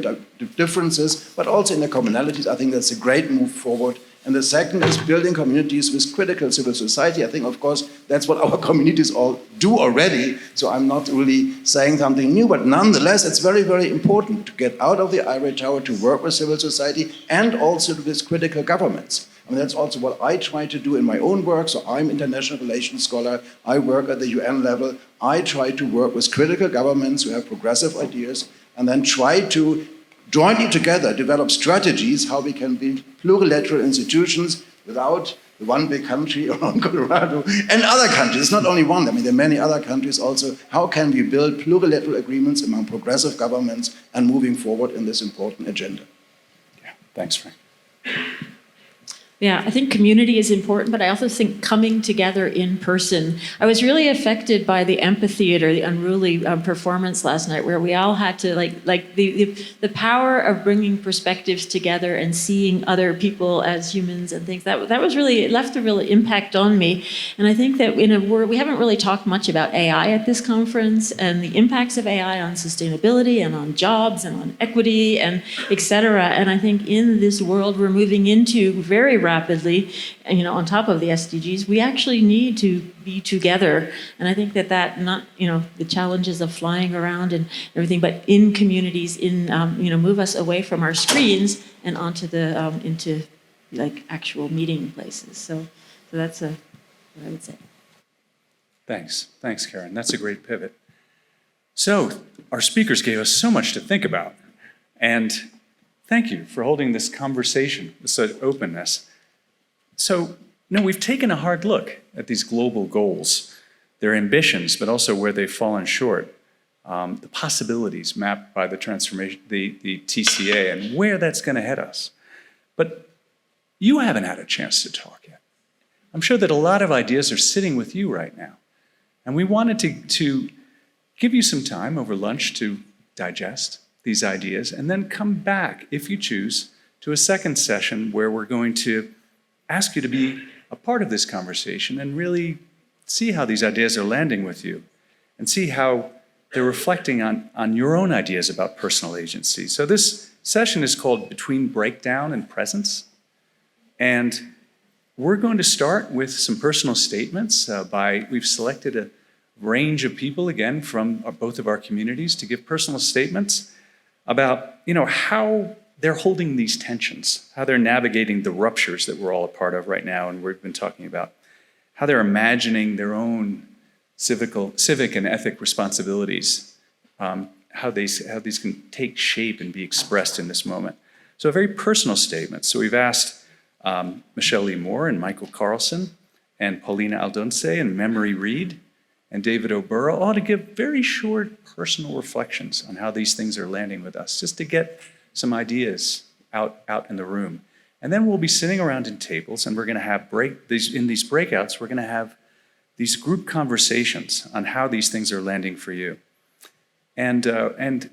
differences, but also in their commonalities. I think that's a great move forward. And the second is building communities with critical civil society. I think, of course, that's what our communities all do already. So I'm not really saying something new, but nonetheless, it's very, very important to get out of the ivory tower, to work with civil society and also with critical governments. That's also what I try to do in my own work. So I'm international relations scholar. I work at the UN level. I try to work with critical governments who have progressive ideas and then try to jointly together develop strategies how we can build plurilateral institutions without the one big country around Colorado and other countries. It's not only one. There are many other countries also. How can we build plurilateral agreements among progressive governments and moving forward in this important agenda? Yeah, thanks, Frank. Yeah, I think community is important, but I also think coming together in person. I was really affected by the amphitheater, the Unruly performance last night, where we all had to the power of bringing perspectives together and seeing other people as humans and things. That was really, it left a real impact on me. And I think that in a world, we haven't really talked much about AI at this conference and the impacts of AI on sustainability and on jobs and on equity and et cetera. And I think in this world we're moving into very rapidly, on top of the SDGs, we actually need to be together. And I think that not, the challenges of flying around and everything, but in communities, move us away from our screens and onto into actual meeting places. So that's what I would say. Thanks, Karen. That's a great pivot. So our speakers gave us so much to think about. And thank you for holding this conversation with such openness. So, we've taken a hard look at these global goals, their ambitions, but also where they've fallen short, the possibilities mapped by the transformation, the TCA, and where that's going to head us. But you haven't had a chance to talk yet. I'm sure that a lot of ideas are sitting with you right now. And we wanted to give you some time over lunch to digest these ideas and then come back, if you choose, to a second session where we're going to ask you to be a part of this conversation and really see how these ideas are landing with you and see how they're reflecting on your own ideas about personal agency. So this session is called Between Breakdown and Presence. And we're going to start with some personal statements we've selected a range of people, again, from both of our communities to give personal statements about, how they're holding these tensions, how they're navigating the ruptures that we're all a part of right now, and we've been talking about how they're imagining their own civic and ethic responsibilities, how these can take shape and be expressed in this moment. So a very personal statement. So we've asked Michelle Lee Moore and Michael Carlson and Paulina Aldonce and Memory Reed and David Obura all to give very short personal reflections on how these things are landing with us, just to get some ideas out in the room. And then we'll be sitting around in tables, and we're going to have in these breakouts, we're going to have these group conversations on how these things are landing for you. And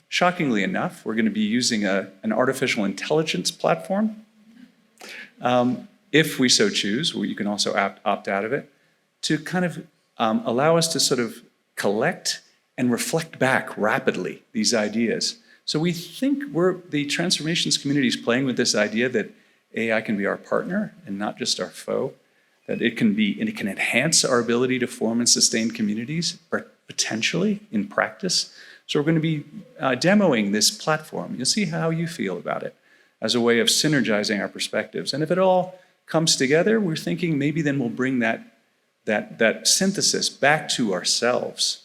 shockingly enough, we're going to be using an artificial intelligence platform. If we so choose, you can also opt out of it, to kind of allow us to sort of collect and reflect back rapidly these ideas. So we think the transformations community is playing with this idea that AI can be our partner and not just our foe, that it can enhance our ability to form and sustain communities, or potentially in practice. So we're going to be demoing this platform. You'll see how you feel about it as a way of synergizing our perspectives. And if at all comes together, we're thinking maybe then we'll bring that synthesis back to ourselves,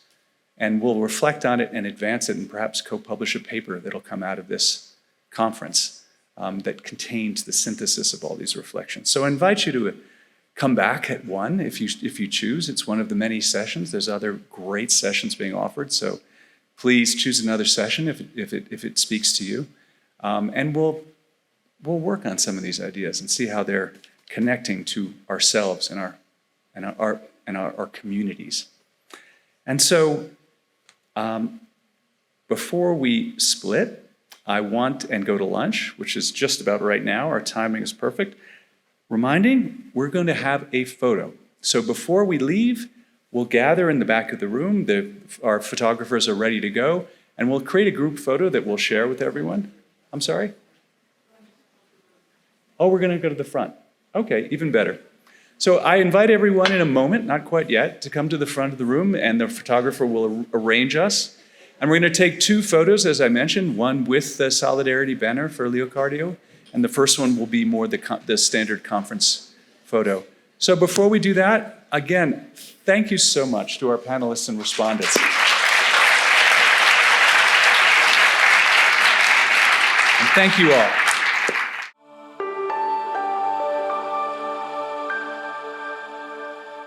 and we'll reflect on it and advance it and perhaps co-publish a paper that'll come out of this conference that contains the synthesis of all these reflections. So I invite you to come back at 1 if you choose. It's one of the many sessions. There's other great sessions being offered, so please choose another session if it speaks to you. And we'll work on some of these ideas and see how they're connecting to ourselves and our communities. And so before we split, I want and go to lunch, which is just about right now. Our timing is perfect. Reminding, we're going to have a photo. So before we leave, we'll gather in the back of the room. Our photographers are ready to go, and we'll create a group photo that we'll share with everyone. I'm sorry? Oh, we're going to go to the front. Okay, even better. So I invite everyone in a moment, not quite yet, to come to the front of the room, and the photographer will arrange us. And we're going to take 2 photos, as I mentioned, one with the Solidarity banner for Leocardio, and the first one will be more the standard conference photo. So before we do that, again, thank you so much to our panelists and respondents. And thank you all.